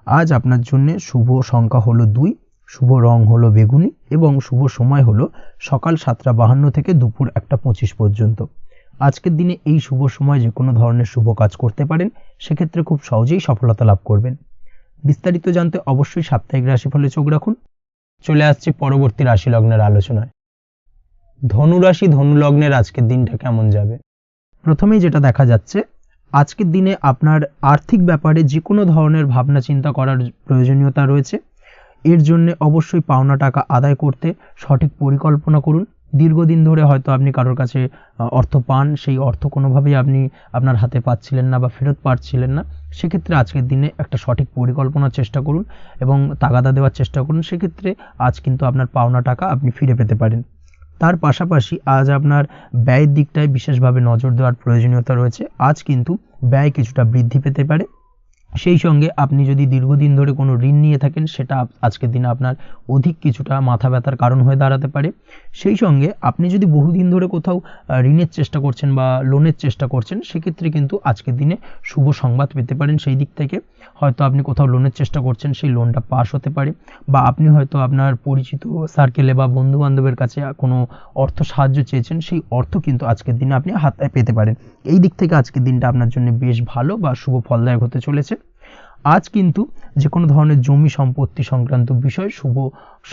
আজ আপনার জন্য শুভ সংখ্যা হলো 2, শুভ রং হলো বেগুনি এবং শুভ সময় হলো সকাল 7:52 থেকে দুপুর 1:25 পর্যন্ত। আজকের দিনে এই শুভ সময় যে কোনো ধরনের শুভ কাজ করতে পারেন, সেক্ষেত্রে খুব সহজেই সফলতা লাভ করবেন। বিস্তারিত জানতে অবশ্যই সাপ্তাহিক রাশিফলে চোখ রাখুন। চলে আসছি পরবর্তী রাশি লগ্নের আলোচনায়। ধনুরাশি ধনু লগ্নের আজকের দিনটা কেমন যাবে? প্রথমেই যেটা দেখা যাচ্ছে, আজকের দিনে আপনার আর্থিক ব্যাপারে যে কোনো ধরনের ভাবনা চিন্তা করার প্রয়োজনীয়তা রয়েছে। এর জন্য অবশ্যই পাওনা টাকা আদায় করতে সঠিক পরিকল্পনা করুন। দীর্ঘদিন ধরে হয়তো আপনি কারোর কাছে অর্থ পান, সেই অর্থ কোনোভাবেই আপনি আপনার হাতে পাচ্ছিলেন না বা ফেরত পাচ্ছিলেন না, সেক্ষেত্রে আজকের দিনে একটা সঠিক পরিকল্পনার চেষ্টা করুন এবং তাগাদা দেওয়ার চেষ্টা করুন। সেক্ষেত্রে আজ কিন্তু আপনার পাওনা টাকা আপনি ফিরে পেতে পারেন। তার পাশাপাশি আজ আপনার ব্যয়ের দিকটায় বিশেষভাবে নজর দেওয়ার প্রয়োজনীয়তা রয়েছে। আজ কিন্তু ব্যয় কিছুটা বৃদ্ধি পেতে পারে। সেই সঙ্গে আপনি যদি দীর্ঘদিন ধরে কোনো ঋণ নিয়ে থাকেন, সেটা আজকের দিনে আপনার অধিক কিছুটা মাথা ব্যথার কারণ হয়ে দাঁড়াতে পারে। সেই সঙ্গে আপনি যদি বহুদিন ধরে কোথাও ঋণের চেষ্টা করছেন বা লোনের চেষ্টা করছেন, সেক্ষেত্রে কিন্তু আজকের দিনে শুভ সংবাদ পেতে পারেন। সেই দিক থেকে হয়তো আপনি কোথাও লোনের চেষ্টা করছেন, সেই লোনটা পাস হতে পারে, বা আপনি হয়তো আপনার পরিচিত সার্কেলে বা বন্ধু বান্ধবের কাছে কোনো অর্থ সাহায্য চেয়েছেন, সেই অর্থ কিন্তু আজকের দিনে আপনি হাতে পেতে পারেন। এই দিক থেকে আজকের দিনটা আপনার জন্য বেশ ভালো বা শুভ ফলদায়ক হতে চলেছে। আজ কিন্তু যে কোনো ধরনের জমি সম্পত্তি সংক্রান্ত বিষয়ে শুভ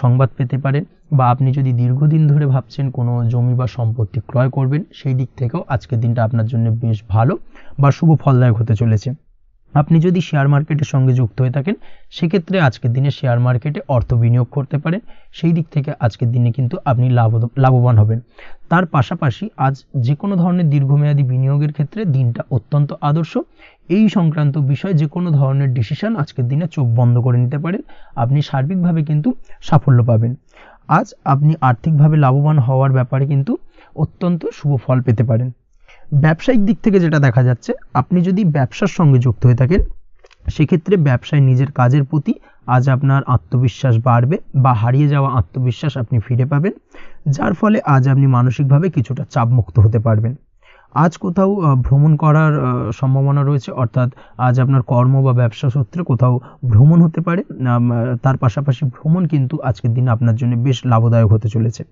সংবাদ পেতে পারেন, বা আপনি যদি দীর্ঘদিন ধরে ভাবছেন কোনো জমি বা সম্পত্তি ক্রয় করবেন, সেই দিক থেকেও আজকের দিনটা আপনার জন্য বেশ ভালো বা শুভ ফলদায়ক হতে চলেছে। আপনি যদি শেয়ার মার্কেটের সঙ্গে যুক্ত হয়ে থাকেন, সেক্ষেত্রে আজকের দিনে শেয়ার মার্কেটে অর্থ বিনিয়োগ করতে পারেন। সেই দিক থেকে আজকের দিনে কিন্তু আপনি লাভবান হবেন। তার পাশাপাশি আজ যে কোনো ধরনের দীর্ঘমেয়াদী বিনিয়োগের ক্ষেত্রে দিনটা অত্যন্ত আদর্শ। এই সংক্রান্ত বিষয়ে যে কোনো ধরনের ডিসিশন আজকের দিনে চোখ বন্ধ করে নিতে পারেন, আপনি সার্বিকভাবে কিন্তু সাফল্য পাবেন। আজ আপনি আর্থিকভাবে লাভবান হওয়ার ব্যাপারে কিন্তু অত্যন্ত শুভ ফল পেতে পারেন। ব্যবসায়িক দিক থেকে যেটা দেখা যাচ্ছে, আপনি যদি ব্যবসার সঙ্গে যুক্ত হয়ে থাকেন, সেক্ষেত্রে ব্যবসায় নিজের কাজের প্রতি আজ আপনার আত্মবিশ্বাস বাড়বে বা হারিয়ে যাওয়া আত্মবিশ্বাস আপনি ফিরে পাবেন, যার ফলে আজ আপনি মানসিকভাবে কিছুটা চাপমুক্ত হতে পারবেন। আজ কোথাও ভ্রমণ করার সম্ভাবনা রয়েছে, অর্থাৎ আজ আপনার কর্ম বা ব্যবসা সূত্রে কোথাও ভ্রমণ হতে পারে। তার পাশাপাশি ভ্রমণ কিন্তু আজকের দিনে আপনার জন্য বেশ লাভদায়ক হতে চলেছে।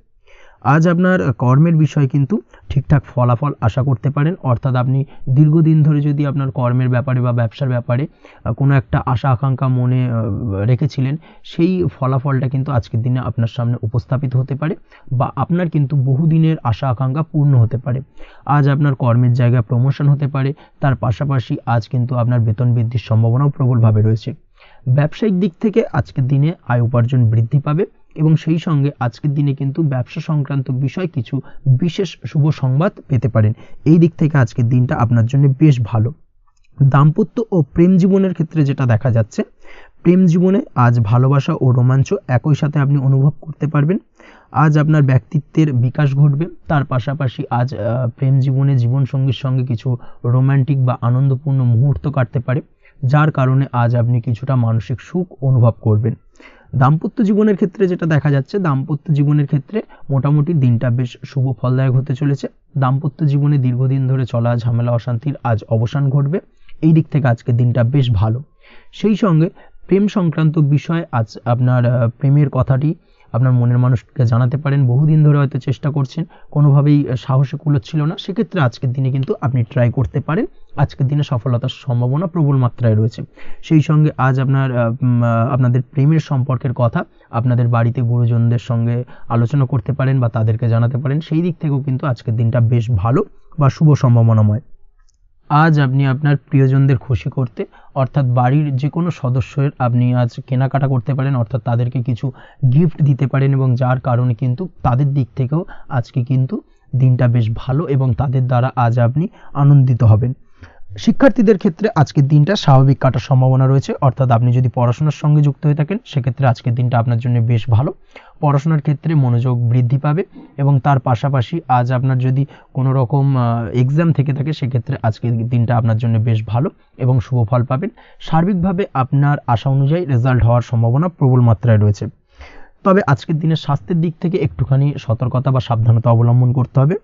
আজ আপনার কর্মের বিষয়ে কিন্তু ঠিকঠাক ফলাফল আশা করতে পারেন, অর্থাৎ আপনি দীর্ঘদিন ধরে যদি আপনার কর্মের ব্যাপারে বা ব্যবসার ব্যাপারে কোনো একটা আশা আকাঙ্ক্ষা মনে রেখেছিলেন, সেই ফলাফলটা কিন্তু আজকের দিনে আপনার সামনে উপস্থাপিত হতে পারে বা আপনার কিন্তু বহুদিনের আশা আকাঙ্ক্ষা পূর্ণ হতে পারে। আজ আপনার কর্মের জায়গায় প্রমোশন হতে পারে, তার পাশাপাশি আজ কিন্তু আপনার বেতন বৃদ্ধির সম্ভাবনাও প্রবলভাবে রয়েছে। ব্যবসায়িক দিক থেকে আজকের দিনে আয় উপার্জন বৃদ্ধি পাবে এবং সেই সঙ্গে আজকের দিনে কিন্তু ব্যবসা সংক্রান্ত বিষয় কিছু বিশেষ শুভ সংবাদ পেতে পারেন। এই দিক থেকে আজকের দিনটা আপনার জন্য বেশ ভালো। দাম্পত্য ও প্রেম জীবনের ক্ষেত্রে যেটা দেখা যাচ্ছে, প্রেম জীবনে আজ ভালোবাসা ও রোমাঞ্চ একই সাথে আপনি অনুভব করতে পারবেন। আজ আপনার ব্যক্তিত্বের বিকাশ ঘটবে, তার পাশাপাশি আজ প্রেম জীবনে জীবনসঙ্গীর সঙ্গে কিছু রোমান্টিক বা আনন্দপূর্ণ মুহূর্ত কাটতে পারে, যার কারণে আজ আপনি কিছুটা মানসিক সুখ অনুভব করবেন। দাম্পত্য জীবনের ক্ষেত্রে যেটা দেখা যাচ্ছে, দাম্পত্য জীবনের ক্ষেত্রে মোটামুটি দিনটা বেশ শুভ ফলদায়ক হতে চলেছে। দাম্পত্য জীবনে দীর্ঘদিন ধরে চলা ঝামেলা অশান্তির আজ অবসান ঘটবে, এই দিক থেকে আজকের দিনটা বেশ ভালো। সেই সঙ্গে প্রেম সংক্রান্ত বিষয় আজ আপনার প্রেমের কথাটি আপনার মনের মানুষকে জানাতে পারেন। বহুদিন ধরে হয়তো চেষ্টা করছেন, কোনোভাবেই সাহসে কুলোচ্ছিল না, সেক্ষেত্রে আজকের দিনে কিন্তু আপনি ট্রাই করতে পারেন। আজকের দিনে সফলতার সম্ভাবনা প্রবল মাত্রায় রয়েছে। সেই সঙ্গে আজ আপনাদের প্রেমের সম্পর্কের কথা আপনাদের বাড়িতে গুরুজনদের সঙ্গে আলোচনা করতে পারেন বা তাদেরকে জানাতে পারেন, সেই দিক থেকেও কিন্তু আজকের দিনটা বেশ ভালো বা শুভ সম্ভাবনাময়। আজ আপনি আপনার প্রিয়জনদের খুশি করতে, অর্থাৎ বাড়ির যে কোনো সদস্যের আপনি আজ কেনাকাটা করতে পারেন, অর্থাৎ তাদেরকে কিছু গিফট দিতে পারেন এবং যার কারণে কিন্তু তাদের দিক থেকেও আজকে কিন্তু দিনটা বেশ ভালো এবং তাদের দ্বারা আজ আপনি আনন্দিত হবেন। শিক্ষার্থীদের ক্ষেত্রে আজকের দিনটা স্বাভাবিক কাটার সম্ভাবনা রয়েছে, অর্থাৎ আপনি যদি পড়াশোনার সঙ্গে যুক্ত হয়ে থাকেন সেক্ষেত্রে আজকের দিনটা আপনার জন্য বেশ ভালো। পড়াশোনার ক্ষেত্রে মনোযোগ বৃদ্ধি পাবে এবং তার পাশাপাশি আজ আপনার যদি কোনো রকম এক্সাম থেকে থাকে সেক্ষেত্রে আজকের দিনটা আপনার জন্য বেশ ভালো এবং শুভ ফল পাবেন। সার্বিকভাবে আপনার আশা অনুযায়ী রেজাল্ট হওয়ার সম্ভাবনা প্রবল মাত্রায় রয়েছে। তবে আজকের দিনে স্বাস্থ্যের দিক থেকে একটুখানি সতর্কতা বা সাবধানতা অবলম্বন করতে হবে।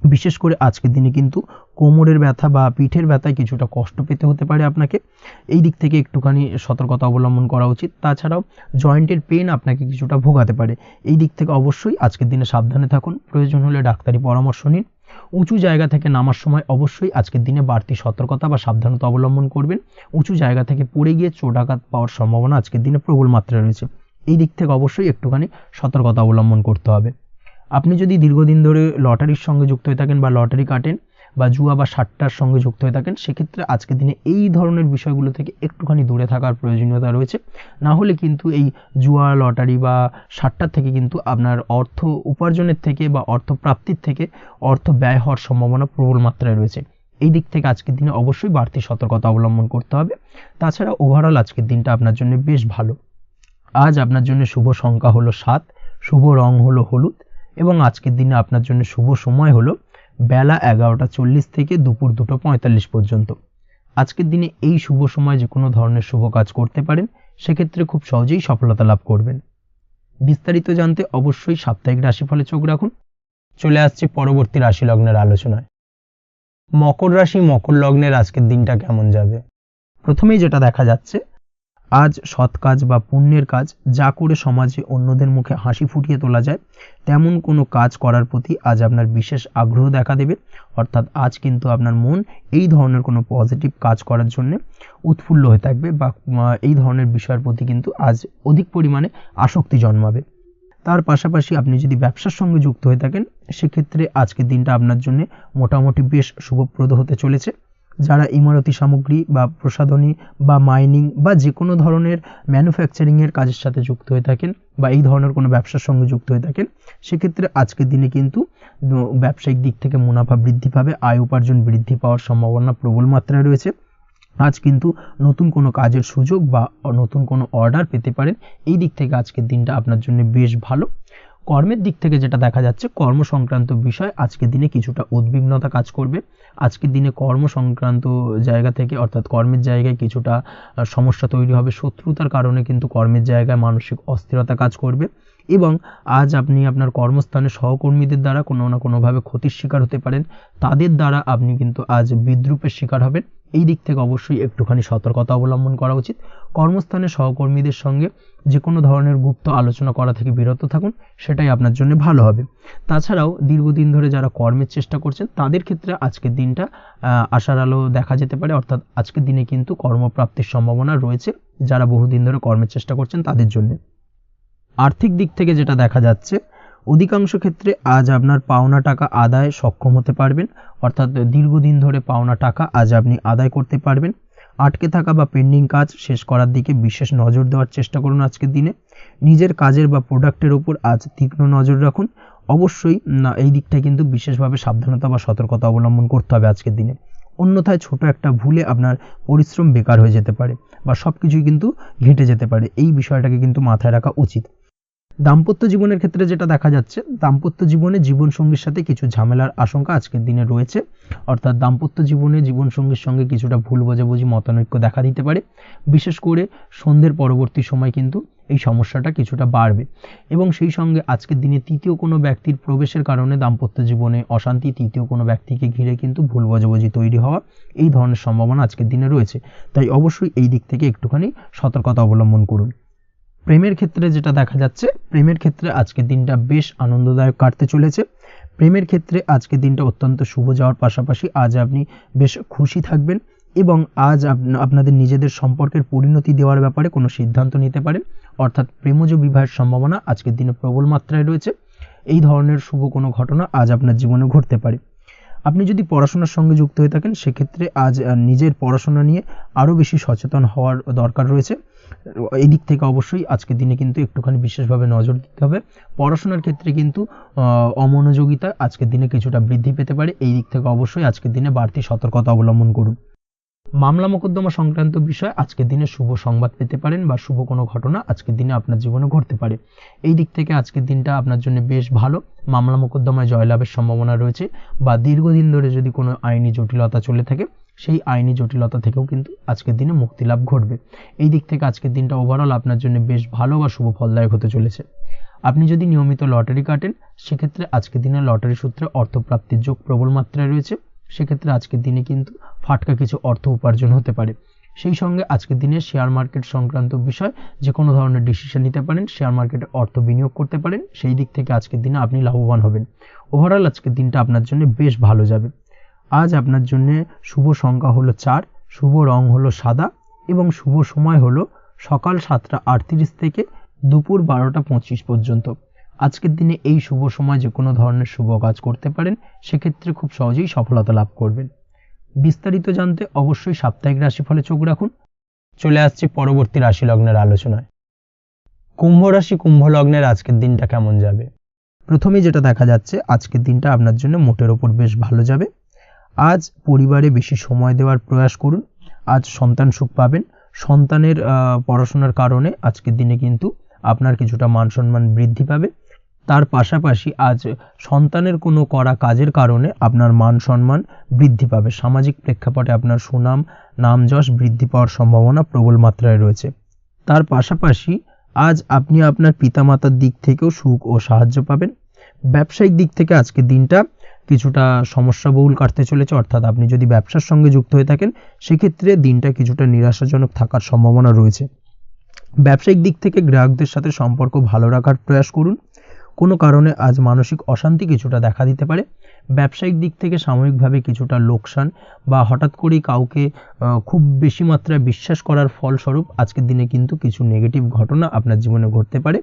বিশেষ করে আজকের দিনে কিন্তু কোমরের ব্যথা বা পিঠের ব্যথায় কিছুটা কষ্ট পেতে হতে পারে আপনাকে, এই দিক থেকে একটুখানি সতর্কতা অবলম্বন করা উচিত। তাছাড়াও জয়েন্টের পেন আপনাকে কিছুটা ভোগাতে পারে, এই দিক থেকে অবশ্যই আজকের দিনে সাবধানে থাকুন, প্রয়োজন হলে ডাক্তারি পরামর্শ নিন। উঁচু জায়গা থেকে নামার সময় অবশ্যই আজকের দিনে বাড়তি সতর্কতা বা সাবধানতা অবলম্বন করবেন। উঁচু জায়গা থেকে পড়ে গিয়ে চোটাঘাত পাওয়ার সম্ভাবনা আজকের দিনে প্রবল মাত্রায় রয়েছে, এই দিক থেকে অবশ্যই একটুখানি সতর্কতা অবলম্বন করতে হবে। আপনি যদি দীর্ঘদিন ধরে লটারির সঙ্গে যুক্ত হয়ে থাকেন বা লটারি কাটেন বা জুয়া বা সাট্টার সঙ্গে যুক্ত হয়ে থাকেন সেক্ষেত্রে আজকের দিনে এই ধরনের বিষয়গুলো থেকে একটুখানি দূরে থাকার প্রয়োজনীয়তা রয়েছে। না হলে কিন্তু এই জুয়া, লটারি বা সাট্টার থেকে কিন্তু আপনার অর্থ উপার্জনের থেকে বা অর্থ প্রাপ্তির থেকে অর্থ ব্যয় হওয়ার সম্ভাবনা প্রবল মাত্রায় রয়েছে। এই দিক থেকে আজকের দিনে অবশ্যই বাড়তি সতর্কতা অবলম্বন করতে হবে। তাছাড়া ওভারঅল আজকের দিনটা আপনার জন্য বেশ ভালো। আজ আপনার জন্য শুভ সংখ্যা হলো 7, শুভ রং হলো হলুদ এবং আজকের দিনে আপনার জন্য শুভ সময় হলো বেলা 11:40 থেকে দুপুর 2:45 পর্যন্ত। আজকের দিনে এই শুভ সময় যে কোনো ধরনের শুভ কাজ করতে পারেন, সেক্ষেত্রে খুব সহজেই সফলতা লাভ করবেন। বিস্তারিত জানতে অবশ্যই সাপ্তাহিক রাশিফলে চোখ রাখুন। চলে আসছে পরবর্তী রাশি লগ্নের আলোচনায়। মকর রাশি, মকর লগ্নের আজকের দিনটা কেমন যাবে? প্রথমেই যেটা দেখা যাচ্ছে, আজ সৎ কাজ বা পুণ্যের কাজ যা করে সমাজে অন্যদের মুখে হাসি ফুটিয়ে তোলা যায় তেমন কোনো কাজ করার প্রতি আজ আপনার বিশেষ আগ্রহ দেখা দেবে, অর্থাৎ আজ কিন্তু আপনার মন এই ধরনের কোনো পজিটিভ কাজ করার জন্য উৎফুল্ল হয়ে থাকবে বা এই ধরনের বিষয়ের প্রতি কিন্তু আজ অধিক পরিমাণে আসক্তি জন্মাবে। তার পাশাপাশি আপনি যদি ব্যবসার সঙ্গে যুক্ত হয়ে থাকেন সেক্ষেত্রে আজকের দিনটা আপনার জন্য মোটামুটি বেশ শুভপ্রদ হতে চলেছে। যারা ইমারতি সামগ্রী বা প্রসাধনী বা মাইনিং বা যে কোনো ধরনের ম্যানুফ্যাকচারিংয়ের কাজের সাথে যুক্ত হয়ে থাকেন বা এই ধরনের কোনো ব্যবসার সঙ্গে যুক্ত হয়ে থাকেন সেক্ষেত্রে আজকের দিনে কিন্তু ব্যবসায়িক দিক থেকে মুনাফা বৃদ্ধি পাবে, আয় উপার্জন বৃদ্ধি পাওয়ার সম্ভাবনা প্রবল মাত্রায় রয়েছে। আজ কিন্তু নতুন কোনো কাজের সুযোগ বা নতুন কোনো অর্ডার পেতে পারেন, এই দিক থেকে আজকের দিনটা আপনার জন্য বেশ ভালো। কর্মের দিক থেকে যেটা দেখা যাচ্ছে, কর্ম সংক্রান্ত বিষয় আজকের দিনে কিছুটা উদ্বিগ্নতা কাজ করবে। আজকের দিনে কর্ম সংক্রান্ত জায়গা থেকে অর্থাৎ কর্মের জায়গায় কিছুটা সমস্যা তৈরি হবে, শত্রুতার কারণে কিন্তু কর্মের জায়গায় মানসিক অস্থিরতা কাজ করবে এবং আজ আপনি আপনার কর্মস্থানে সহকর্মীদের দ্বারা কোনো না কোনোভাবে ক্ষতির শিকার হতে পারেন, তাদের দ্বারা আপনি কিন্তু আজ বিদ্রূপের শিকার হবেন, এই দিক থেকে অবশ্যই একটুখানি সতর্কতা অবলম্বন করা উচিত। কর্মস্থানে সহকর্মীদের সঙ্গে যে কোনো ধরনের গুপ্ত আলোচনা করা থেকে বিরত থাকুন, সেটাই আপনার জন্য ভালো হবে। তাছাড়াও দীর্ঘদিন ধরে যারা কর্মের চেষ্টা করছেন তাদের ক্ষেত্রে আজকের দিনটা আশার আলো দেখা যেতে পারে, অর্থাৎ আজকের দিনে কিন্তু কর্মপ্রাপ্তির সম্ভাবনা রয়েছে যারা বহুদিন ধরে কর্মের চেষ্টা করছেন তাদের জন্য। আর্থিক দিক থেকে যেটা দেখা যাচ্ছে, অধিকাংশ ক্ষেত্রে আজ আপনার পাওনা টাকা আদায়ে সক্ষম হতে পারবেন, অর্থাৎ দীর্ঘদিন ধরে পাওনা টাকা আজ আপনি আদায় করতে পারবেন। আটকে থাকা বা পেন্ডিং কাজ শেষ করার দিকে বিশেষ নজর দেওয়ার চেষ্টা করুন আজকের দিনে। নিজের কাজের বা প্রোডাক্টের উপর আজ তীক্ষ্ণ নজর রাখুন। অবশ্যই এই দিকটায় কিন্তু বিশেষভাবে সাবধানতা বা সতর্কতা অবলম্বন করতে হবে আজকের দিনে, অন্যথায় ছোট একটা ভুলে আপনার পরিশ্রম বেকার হয়ে যেতে পারে বা সব কিছুই কিন্তু ঘেঁটে যেতে পারে। এই বিষয়টাকে কিন্তু মাথায় রাখা উচিত। দাম্পত্য জীবনের ক্ষেত্রে যেটা দেখা যাচ্ছে, দাম্পত্য জীবনে জীবনসঙ্গীর সাথে কিছু ঝামেলার আশঙ্কা আজকের দিনে রয়েছে, অর্থাৎ দাম্পত্য জীবনে জীবনসঙ্গীর সঙ্গে কিছুটা ভুল বোঝাবুঝি মতানৈক্য দেখা দিতে পারে। বিশেষ করে সন্ধ্যের পরবর্তী সময় কিন্তু এই সমস্যাটা কিছুটা বাড়বে এবং সেই সঙ্গে আজকের দিনে তৃতীয় কোনো ব্যক্তির প্রবেশের কারণে দাম্পত্য জীবনে অশান্তি, তৃতীয় কোনো ব্যক্তিকে ঘিরে কিন্তু ভুল বোঝাবুঝি তৈরি হওয়া, এই ধরনের সম্ভাবনা আজকের দিনে রয়েছে। তাই অবশ্যই এই দিক থেকে একটুখানি সতর্কতা অবলম্বন করুন। প্রেমের ক্ষেত্রে যেটা দেখা যাচ্ছে, প্রেমের ক্ষেত্রে আজকের দিনটা বেশ আনন্দদায়ক কাটতে চলেছে। প্রেমের ক্ষেত্রে আজকের দিনটা অত্যন্ত শুভ যাওয়ার পাশাপাশি আজ আপনি বেশ খুশি থাকবেন এবং আজ আপনাদের নিজেদের সম্পর্কের পরিণতি দেওয়ার ব্যাপারে কোনো সিদ্ধান্ত নিতে পারেন, অর্থাৎ প্রেমজ বিবাহের সম্ভাবনা আজকের দিনে প্রবল মাত্রায় রয়েছে। এই ধরনের শুভ কোনো ঘটনা আজ আপনার জীবনে ঘটতে পারে। আপনি যদি পড়াশোনার সঙ্গে যুক্ত হয়ে থাকেন সেক্ষেত্রে আজ নিজের পড়াশোনা নিয়ে আরও বেশি সচেতন হওয়ার দরকার রয়েছে। এই দিক থেকে অবশ্যই আজকের দিনে কিন্তু একটুখানি বিশেষভাবে নজর দিতে হবে। পড়াশোনার ক্ষেত্রে কিন্তু অমনোযোগিতা আজকের দিনে কিছুটা বৃদ্ধি পেতে পারে। এই দিক থেকে অবশ্যই আজকের দিনে বাড়তি সতর্কতা অবলম্বন করুন। মামলা মোকদ্দমা সংক্রান্ত বিষয় আজকের দিনে শুভ সংবাদ পেতে পারেন বা শুভ কোনো ঘটনা আজকের দিনে আপনার জীবনে ঘটতে পারে। এই দিক থেকে আজকের দিনটা আপনার জন্য বেশ ভালো। মামলা মোকদ্দমায় জয়লাভের সম্ভাবনা রয়েছে বা দীর্ঘদিন ধরে যদি কোনো আইনি জটিলতা চলে থাকে সেই আইনি জটিলতা থেকেও কিন্তু আজকের দিনে মুক্তি লাভ ঘটবে। এই দিক থেকে আজকের দিনটা ওভারঅল আপনার জন্য বেশ ভালো বা শুভ ফলদায়ক হতে চলেছে। আপনি যদি নিয়মিত লটারি কাটেন সেক্ষেত্রে আজকের দিনে লটারি সূত্রে অর্থপ্রাপ্তির যোগ প্রবল মাত্রায় রয়েছে। সেক্ষেত্রে আজকের দিনে কিন্তু ফাটকা কিছু অর্থ উপার্জন হতে পারে। সেই সঙ্গে আজকের দিনে শেয়ার মার্কেট সংক্রান্ত বিষয় যে কোনো ধরনের ডিসিশন নিতে পারেন, শেয়ার মার্কেটে অর্থ বিনিয়োগ করতে পারেন, সেই দিক থেকে আজকের দিনে আপনি লাভবান হবেন। ওভারঅল আজকের দিনটা আপনার জন্য বেশ ভালো যাবে। আজ আপনার জন্য শুভ সংখ্যা হলো 4, শুভ রং হলো সাদা এবং শুভ সময় হলো সকাল 7টা 38 থেকে দুপুর 12টা 25 পর্যন্ত। আজকের দিনে এই শুভ সময় যে কোনো ধরনের শুভ কাজ করতে পারেন, সেক্ষেত্রে খুব সহজেই সফলতা লাভ করবেন। বিস্তারিত জানতে অবশ্যই সাপ্তাহিক রাশিফলে চোখ রাখুন। চলে আসছি পরবর্তী রাশি লগ্নের আলোচনায়। কুম্ভ রাশি কুম্ভ লগ্নের আজকের দিনটা কেমন যাবে? প্রথমেই যেটা দেখা যাচ্ছে, আজকের দিনটা আপনার জন্য মোটের ওপর বেশ ভালো যাবে। আজ পরিবারে বেশি সময় দেওয়ার প্রয়াস করুন। আজ সন্তান সুখ পাবেন। সন্তানের পড়াশোনার কারণে আজকের দিনে কিন্তু আপনার কিছুটা মান সম্মান বৃদ্ধি পাবে। তার পাশাপাশি আজ সন্তানের কোনো করা কাজের কারণে আপনার মান সম্মান বৃদ্ধি পাবে। সামাজিক প্রেক্ষাপটে আপনার সুনাম নাম যশ বৃদ্ধি পাওয়ার সম্ভাবনা প্রবল মাত্রায় রয়েছে। তার পাশাপাশি আজ আপনি আপনার পিতামাতার দিক থেকেও সুখ ও সাহায্য পাবেন। ব্যবসায়িক দিক থেকে আজকের দিনটা কিছুটা সমস্যাবহুল কাটতে চলেছে, অর্থাৎ আপনি যদি ব্যবসার সঙ্গে যুক্ত হয়ে থাকেন সেক্ষেত্রে দিনটা কিছুটা নিরাশাজনক থাকার সম্ভাবনা রয়েছে। ব্যবসায়িক দিক থেকে গ্রাহকদের সাথে সম্পর্ক ভালো রাখার প্রয়াস করুন। কোনো কারণে আজ মানসিক অশান্তি কিছুটা দেখা দিতে পারে। ব্যবসায়িক দিক থেকে সাময়িকভাবে কিছুটা লোকসান বা হঠাৎ করেই কাউকে খুব বেশি মাত্রায় বিশ্বাস করার ফলস্বরূপ আজকের দিনে কিন্তু কিছু নেগেটিভ ঘটনা আপনার জীবনে ঘটতে পারে।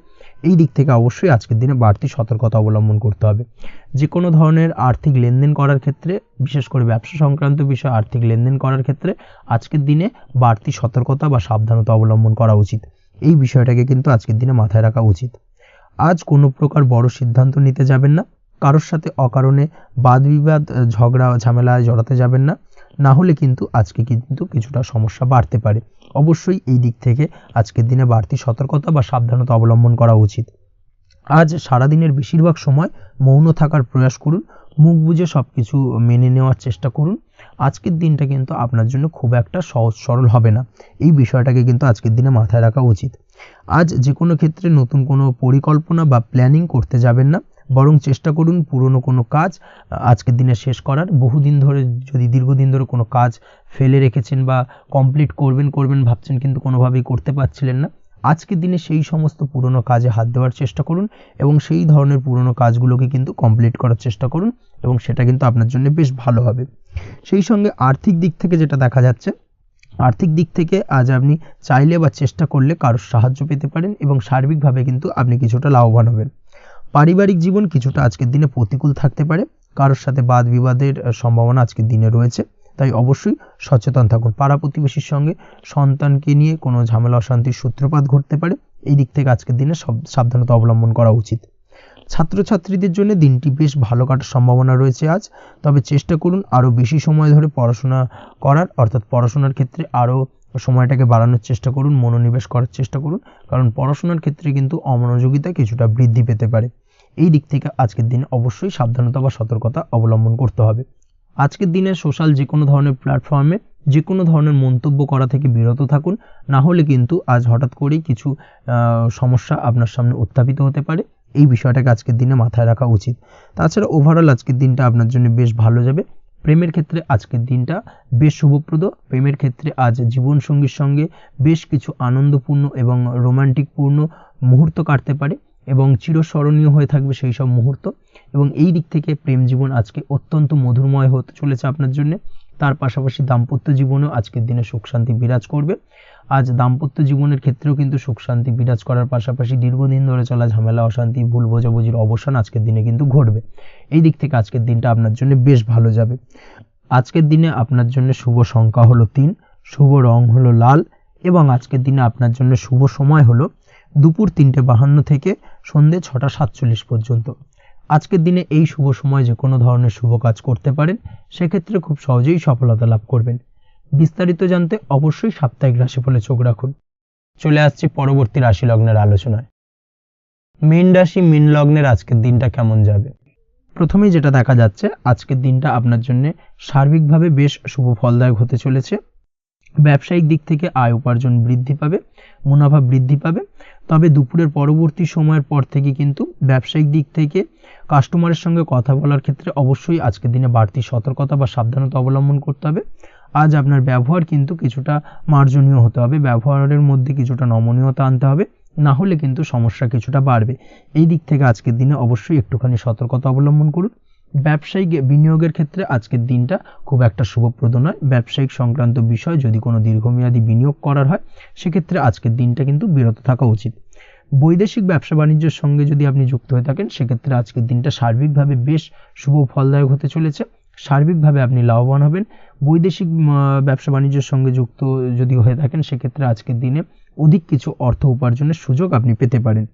এই দিক থেকে অবশ্যই আজকের দিনে বাড়তি সতর্কতা অবলম্বন করতে হবে। যে কোনো ধরনের আর্থিক লেনদেন করার ক্ষেত্রে, বিশেষ করে ব্যবসা সংক্রান্ত বিষয়ে আর্থিক লেনদেন করার ক্ষেত্রে আজকের দিনে বাড়তি সতর্কতা বা সাবধানতা অবলম্বন করা উচিত। এই বিষয়টাকে কিন্তু আজকের দিনে মাথায় রাখা উচিত। আজ কোনো প্রকার বড় সিদ্ধান্ত নিতে যাবেন না। কারোর সাথে অকারণে বাদ বিবাদ ঝগড়া ঝামেলায় জড়াতে যাবেন না, না হলে কিন্তু আজকে কিন্তু কিছুটা সমস্যা বাড়তে পারে। অবশ্যই এই দিক থেকে আজকের দিনে বাড়তি সতর্কতা বা সাবধানতা অবলম্বন করা উচিত। আজ সারাদিনের বেশিরভাগ সময় মৌন থাকার প্রয়াস করুন। মুখ বুজে সব কিছু মেনে নেওয়ার চেষ্টা করুন। আজকের দিনটা কিন্তু আপনার জন্য খুব একটা সহজ সরল হবে না। এই বিষয়টাকে কিন্তু আজকের দিনে মাথায় রাখা উচিত। আজ যে কোনো ক্ষেত্রে নতুন কোনো পরিকল্পনা বা প্ল্যানিং করতে যাবেন না। বরং চেষ্টা করুন পুরনো কোনো কাজ আজকের দিনে শেষ করার। বহুদিন ধরে যদি দীর্ঘদিন ধরে কোনো কাজ ফেলে রেখেছেন বা কমপ্লিট করবেন ভাবছেন কিন্তু কোনোভাবেই করতে পারছিলেন না, আজকের দিনে সেই সমস্ত পুরনো কাজে হাত দেওয়ার চেষ্টা করুন এবং সেই ধরনের পুরনো কাজগুলোকে কিন্তু কমপ্লিট করার চেষ্টা করুন এবং সেটা কিন্তু আপনার জন্য বেশ ভালো হবে। সেই সঙ্গে আর্থিক দিক থেকে যেটা দেখা যাচ্ছে, আর্থিক দিক থেকে আজ আপনি চাইলে বা চেষ্টা করলে কারোর সাহায্য পেতে পারেন এবং সার্বিকভাবে কিন্তু আপনি কিছুটা লাভবান হবেন। পারিবারিক জীবন কিছুটা আজকের দিনে প্রতিকূল থাকতে পারে, কারোর সাথে বাদ বিবাদের সম্ভাবনা আজকের দিনে রয়েছে, তাই অবশ্যই সচেতন থাকুন। পাড়া প্রতিবেশীর সঙ্গে সন্তানকে নিয়ে কোনো ঝামেলা অশান্তির সূত্রপাত ঘটতে পারে, এই দিক থেকে আজকের দিনে সাবধানতা অবলম্বন করা উচিত। ছাত্রছাত্রীদের জন্য দিনটি বেশ ভালো কাটার সম্ভাবনা রয়েছে আজ, তবে চেষ্টা করুন আরও বেশি সময় ধরে পড়াশোনা করার, অর্থাৎ পড়াশোনার ক্ষেত্রে আরও সময়টাকে বাড়ানোর চেষ্টা করুন, মনোনিবেশ করার চেষ্টা করুন, কারণ পড়াশোনার ক্ষেত্রে কিন্তু অমনোযোগিতা কিছুটা বৃদ্ধি পেতে পারে। এই দিক থেকে আজকের দিনে অবশ্যই সাবধানতা বা সতর্কতা অবলম্বন করতে হবে। আজকের দিনে সোশ্যাল যে কোনো ধরনের প্ল্যাটফর্মে যে কোনো ধরনের মন্তব্য করা থেকে বিরত থাকুন, না হলে কিন্তু আজ হঠাৎ করেই কিছু সমস্যা আপনার সামনে উত্থাপিত হতে পারে। এই বিষয়টাকে আজকের দিনে মাথায় রাখা উচিত। তাছাড়া ওভারঅল আজকের দিনটা আপনার জন্য বেশ ভালো যাবে। প্রেমের ক্ষেত্রে আজকের দিনটা বেশ শুভপ্রদ। প্রেমের ক্ষেত্রে আজ জীবনসঙ্গীর সঙ্গে বেশ কিছু আনন্দপূর্ণ এবং রোমান্টিকপূর্ণ মুহূর্ত কাটতে পারে এবং চিরস্মরণীয় হয়ে থাকবে সেই সব মুহূর্ত, এবং এই দিক থেকে প্রেম জীবন আজকে অত্যন্ত মধুরময় হতে চলেছে আপনার জন্য। তার পাশাপাশি দাম্পত্য জীবনেও আজকের দিনে সুখ শান্তি বিরাজ করবে। আজ দাম্পত্য জীবনের ক্ষেত্রেও কিন্তু সুখ শান্তি বিরাজ করার পাশাপাশি দীর্ঘদিন ধরে চলা ঝামেলা অশান্তি ভুল বোঝাবুঝির অবসান আজকের দিনে কিন্তু ঘটবে। এই দিক থেকে আজকের দিনটা আপনার জন্য বেশ ভালো যাবে। আজকের দিনে আপনার জন্য শুভ সংখ্যা হলো 3, শুভ রং হলো লাল এবং আজকের দিনে আপনার জন্য শুভ সময় হলো দুপুর 3:52 থেকে সন্ধ্যে 6:47 পর্যন্ত। আজকের দিনে এই শুভ সময় যে কোনো ধরনের শুভ কাজ করতে পারেন, সেক্ষেত্রে খুব সহজেই সফলতা লাভ করবেন। বিস্তারিত জানতে অবশ্যই সাপ্তাহিক রাশিফলে চোখ রাখুন। চলে আসছি পরবর্তী রাশি লগ্নের আলোচনায়। মীন রাশি মীন লগ্নের আজকের দিনটা কেমন যাবে? প্রথমেই যেটা দেখা যাচ্ছে, আজকের দিনটা আপনার জন্য সার্বিকভাবে বেশ শুভ ফলদায়ক হতে চলেছে। ব্যবসায়িক দিক থেকে আয় উপার্জন বৃদ্ধি পাবে, মুনাফা বৃদ্ধি পাবে, তবে দুপুরের পরবর্তী সময়ের পর থেকে কিন্তু ব্যবসায়িক দিক থেকে কাস্টমারের সঙ্গে কথা বলার ক্ষেত্রে অবশ্যই আজকের দিনে বাড়তি সতর্কতা বা সাবধানতা অবলম্বন করতে হবে। আজ আপনার ব্যবহার কিন্তু কিছুটা মার্জনীয় হতে হবে, ব্যবহারের মধ্যে কিছুটা নমনীয়তা আনতে হবে, না হলে কিন্তু সমস্যা কিছুটা বাড়বে। এই দিক থেকে আজকের দিনে অবশ্যই একটুখানি সতর্কতা অবলম্বন করুন। ব্যবসায়িক বিনিয়োগের ক্ষেত্রে আজকের দিনটা খুব একটা শুভপ্রদ নয়। ব্যবসায়িক সংক্রান্ত বিষয় যদি কোনো দীর্ঘমেয়াদী বিনিয়োগ করার হয়, সেক্ষেত্রে আজকের দিনটা কিন্তু বিরত থাকা উচিত। বৈদেশিক ব্যবসা বাণিজ্যের সঙ্গে যদি আপনি যুক্ত হয়ে থাকেন, সেক্ষেত্রে আজকের দিনটা সার্বিকভাবে বেশ শুভ ফলদায়ক হতে চলেছে। সার্বিকভাবে আপনি লাভবান হবেন। বৈদেশিক ব্যবসা বাণিজ্যের সঙ্গে যুক্ত যদি হয়ে থাকেন, সেক্ষেত্রে আজকের দিনে অধিক কিছু অর্থ উপার্জনের সুযোগ আপনি পেতে পারেন।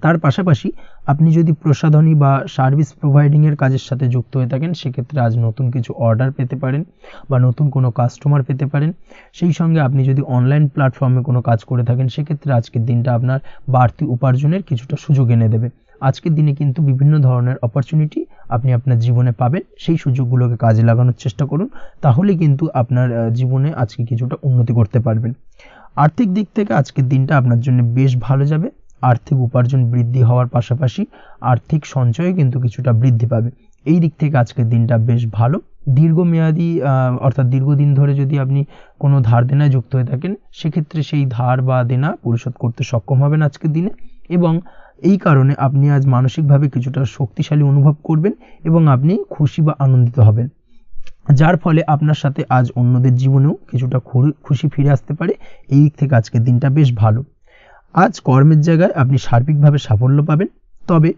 তার পাশাপাশি আপনি যদি প্রসাধনী বা সার্ভিস প্রোভাইডিংয়ের কাজের সাথে যুক্ত হয়ে থাকেন, সেক্ষেত্রে আজ নতুন কিছু অর্ডার পেতে পারেন বা নতুন কোনো কাস্টমার পেতে পারেন। সেই সঙ্গে আপনি যদি অনলাইন প্ল্যাটফর্মে কোনো কাজ করে থাকেন, সেক্ষেত্রে আজকের দিনটা আপনার বাড়তি উপার্জনের কিছুটা সুযোগ এনে দেবে। আজকের দিনে কিন্তু বিভিন্ন ধরনের অপরচুনিটি আপনি আপনার জীবনে পাবেন, সেই সুযোগগুলোকে কাজে লাগানোর চেষ্টা করুন, তাহলে কিন্তু আপনার জীবনে আজকে কিছুটা উন্নতি করতে পারবেন। আর্থিক দিক থেকে আজকের দিনটা আপনার জন্য বেশ ভালো যাবে। আর্থিক উপার্জন বৃদ্ধি হওয়ার পাশাপাশি আর্থিক সঞ্চয় কিন্তু কিছুটা বৃদ্ধি পাবে। এই দিক থেকে আজকের দিনটা বেশ ভালো। দীর্ঘমেয়াদী অর্থাৎ দীর্ঘদিন ধরে যদি আপনি কোনো ধার দেনায় যুক্ত হয়ে থাকেন, সেক্ষেত্রে সেই ধার বা দেনা পরিশোধ করতে সক্ষম হবেন আজকের দিনে, এবং এই কারণে আপনি আজ মানসিকভাবে কিছুটা শক্তিশালী অনুভব করবেন এবং আপনি খুশি বা আনন্দিত হবেন, যার ফলে আপনার সাথে আজ অন্যদের জীবনেও কিছুটা খুশি ফিরে আসতে পারে। এই দিক থেকে আজকের দিনটা বেশ ভালো। আজ কর্মের জায়গায় আপনি সার্বিকভাবে সাফল্য পাবেন, তবে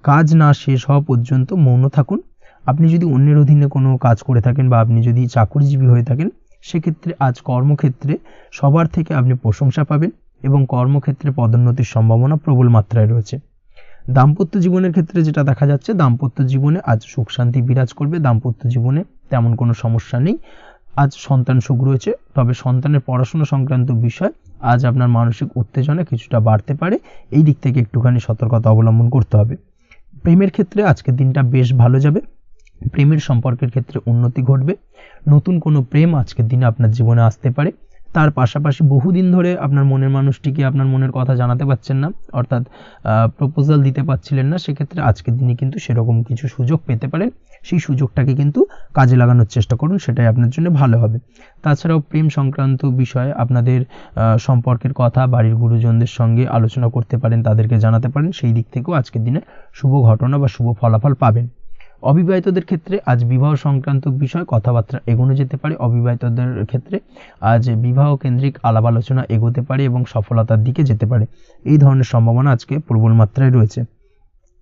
কাজ না শেষ হওয়া পর্যন্ত মৌন থাকুন। আপনি যদি অন্যের অধীনে কোনো কাজ করে থাকেন বা আপনি যদি চাকরিজীবী হয়ে থাকেন, সেক্ষেত্রে আজ কর্মক্ষেত্রে সবার থেকে আপনি প্রশংসা পাবেন এবং কর্মক্ষেত্রে পদোন্নতির সম্ভাবনা প্রবল মাত্রায় রয়েছে। দাম্পত্য জীবনের ক্ষেত্রে যেটা দেখা যাচ্ছে, দাম্পত্য জীবনে আজ সুখ শান্তি বিরাজ করবে। দাম্পত্য জীবনে তেমন কোনো সমস্যা নেই। আজ সন্তান সুখ রয়েছে, তবে সন্তানের পড়াশোনা সংক্রান্ত বিষয় আজ আপনার মানসিক উত্তেজনা কিছুটা বাড়তে পারে। এই দিক থেকে একটুখানি সতর্কতা অবলম্বন করতে হবে। প্রেমের ক্ষেত্রে আজকের দিনটা বেশ ভালো যাবে। প্রেমের সম্পর্কের ক্ষেত্রে উন্নতি ঘটবে। নতুন কোনো প্রেম আজকের দিনে আপনার জীবনে আসতে পারে। তার পাশাপাশি বহুদিন ধরে আপনার মনের মানুষটিকে আপনার মনের কথা জানাতে পারছেন না, অর্থাৎ প্রপোজাল দিতে পারছিলেন না, সেক্ষেত্রে আজকের দিনে কিন্তু সেরকম কিছু সুযোগ পেতে পারেন। সেই সুযোগটাকে কিন্তু কাজে লাগানোর চেষ্টা করুন, সেটাই আপনার জন্য ভালো হবে। তাছাড়াও প্রেম সংক্রান্ত বিষয়ে আপনাদের সম্পর্কের কথা বাড়ির গুরুজনদের সঙ্গে আলোচনা করতে পারেন, তাদেরকে জানাতে পারেন, সেই দিক থেকেও আজকের দিনে শুভ ঘটনা বা শুভ ফলাফল পাবেন। অবিবাহিতদের ক্ষেত্রে আজ বিবাহ সংক্রান্ত বিষয় কথাবার্তা এগোনো যেতে পারে। অবিবাহিতদের ক্ষেত্রে আজ বিবাহ কেন্দ্রিক আলাপ আলোচনা এগোতে পারে এবং সফলতার দিকে যেতে পারে, এই ধরনের সম্ভাবনা আজকে প্রবল মাত্রায় রয়েছে।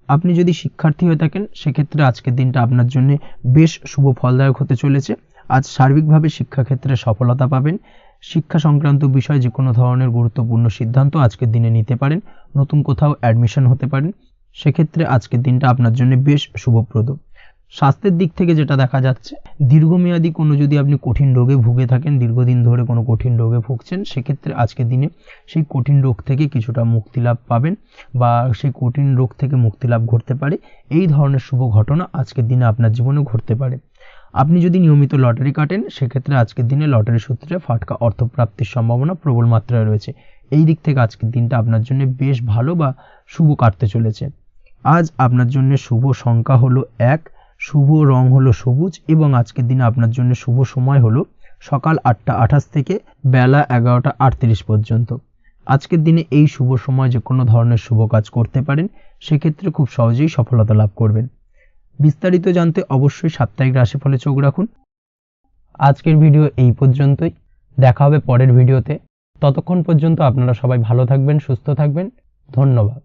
আপনি যদি শিক্ষার্থী হয়ে থাকেন সেক্ষেত্রে আজকের দিনটা আপনার জন্য বেশ শুভ ফলদায়ক হতে চলেছে। আজ সার্বিকভাবে শিক্ষাক্ষেত্রে সফলতা পাবেন। শিক্ষা সংক্রান্ত বিষয়ে যে কোনো ধরনের গুরুত্বপূর্ণ সিদ্ধান্ত আজকের দিনে নিতে পারেন। নতুন কোথাও অ্যাডমিশন হতে পারেন, সেক্ষেত্রে আজকের দিনটা আপনার জন্য বেশ শুভপ্রদ। স্বাস্থ্যের দিক থেকে যেটা দেখা যাচ্ছে, দীর্ঘমেয়াদী কোনো যদি আপনি কঠিন রোগে ভুগে থাকেন, দীর্ঘদিন ধরে কোনো কঠিন রোগে ভুগছেন, সেক্ষেত্রে আজকের দিনে সেই কঠিন রোগ থেকে কিছুটা মুক্তি লাভ পাবেন বা সেই কঠিন রোগ থেকে মুক্তি লাভ ঘটতে পারে। এই ধরনের শুভ ঘটনা আজকের দিনে আপনার জীবনে ঘটতে পারে। আপনি যদি নিয়মিত লটারি কাটেন সেক্ষেত্রে আজকের দিনে লটারি সূত্রে ফাটকা অর্থপ্রাপ্তির সম্ভাবনা প্রবল মাত্রায় রয়েছে। এই দিক থেকে আজকের দিনটা আপনার জন্য বেশ ভালো বা শুভ কাটতে চলেছে। আজ আপনার জন্য শুভ সংখ্যা হলো 1, শুভ রং হলো সবুজ এবং আজকের দিনে আপনার জন্য শুভ সময় হলো সকাল 8টা 28 থেকে বেলা 11টা 38 পর্যন্ত। আজকের দিনে এই শুভ সময় যে কোনো ধরনের শুভ কাজ করতে পারেন, সেক্ষেত্রে খুব সহজেই সফলতা লাভ করবেন। বিস্তারিত জানতে অবশ্যই সাপ্তাহিক রাশিফলে চোখ রাখুন। আজকের ভিডিও এই পর্যন্তই, দেখা হবে পরের ভিডিওতে। ততক্ষণ পর্যন্ত আপনারা সবাই ভালো থাকবেন, সুস্থ থাকবেন। ধন্যবাদ।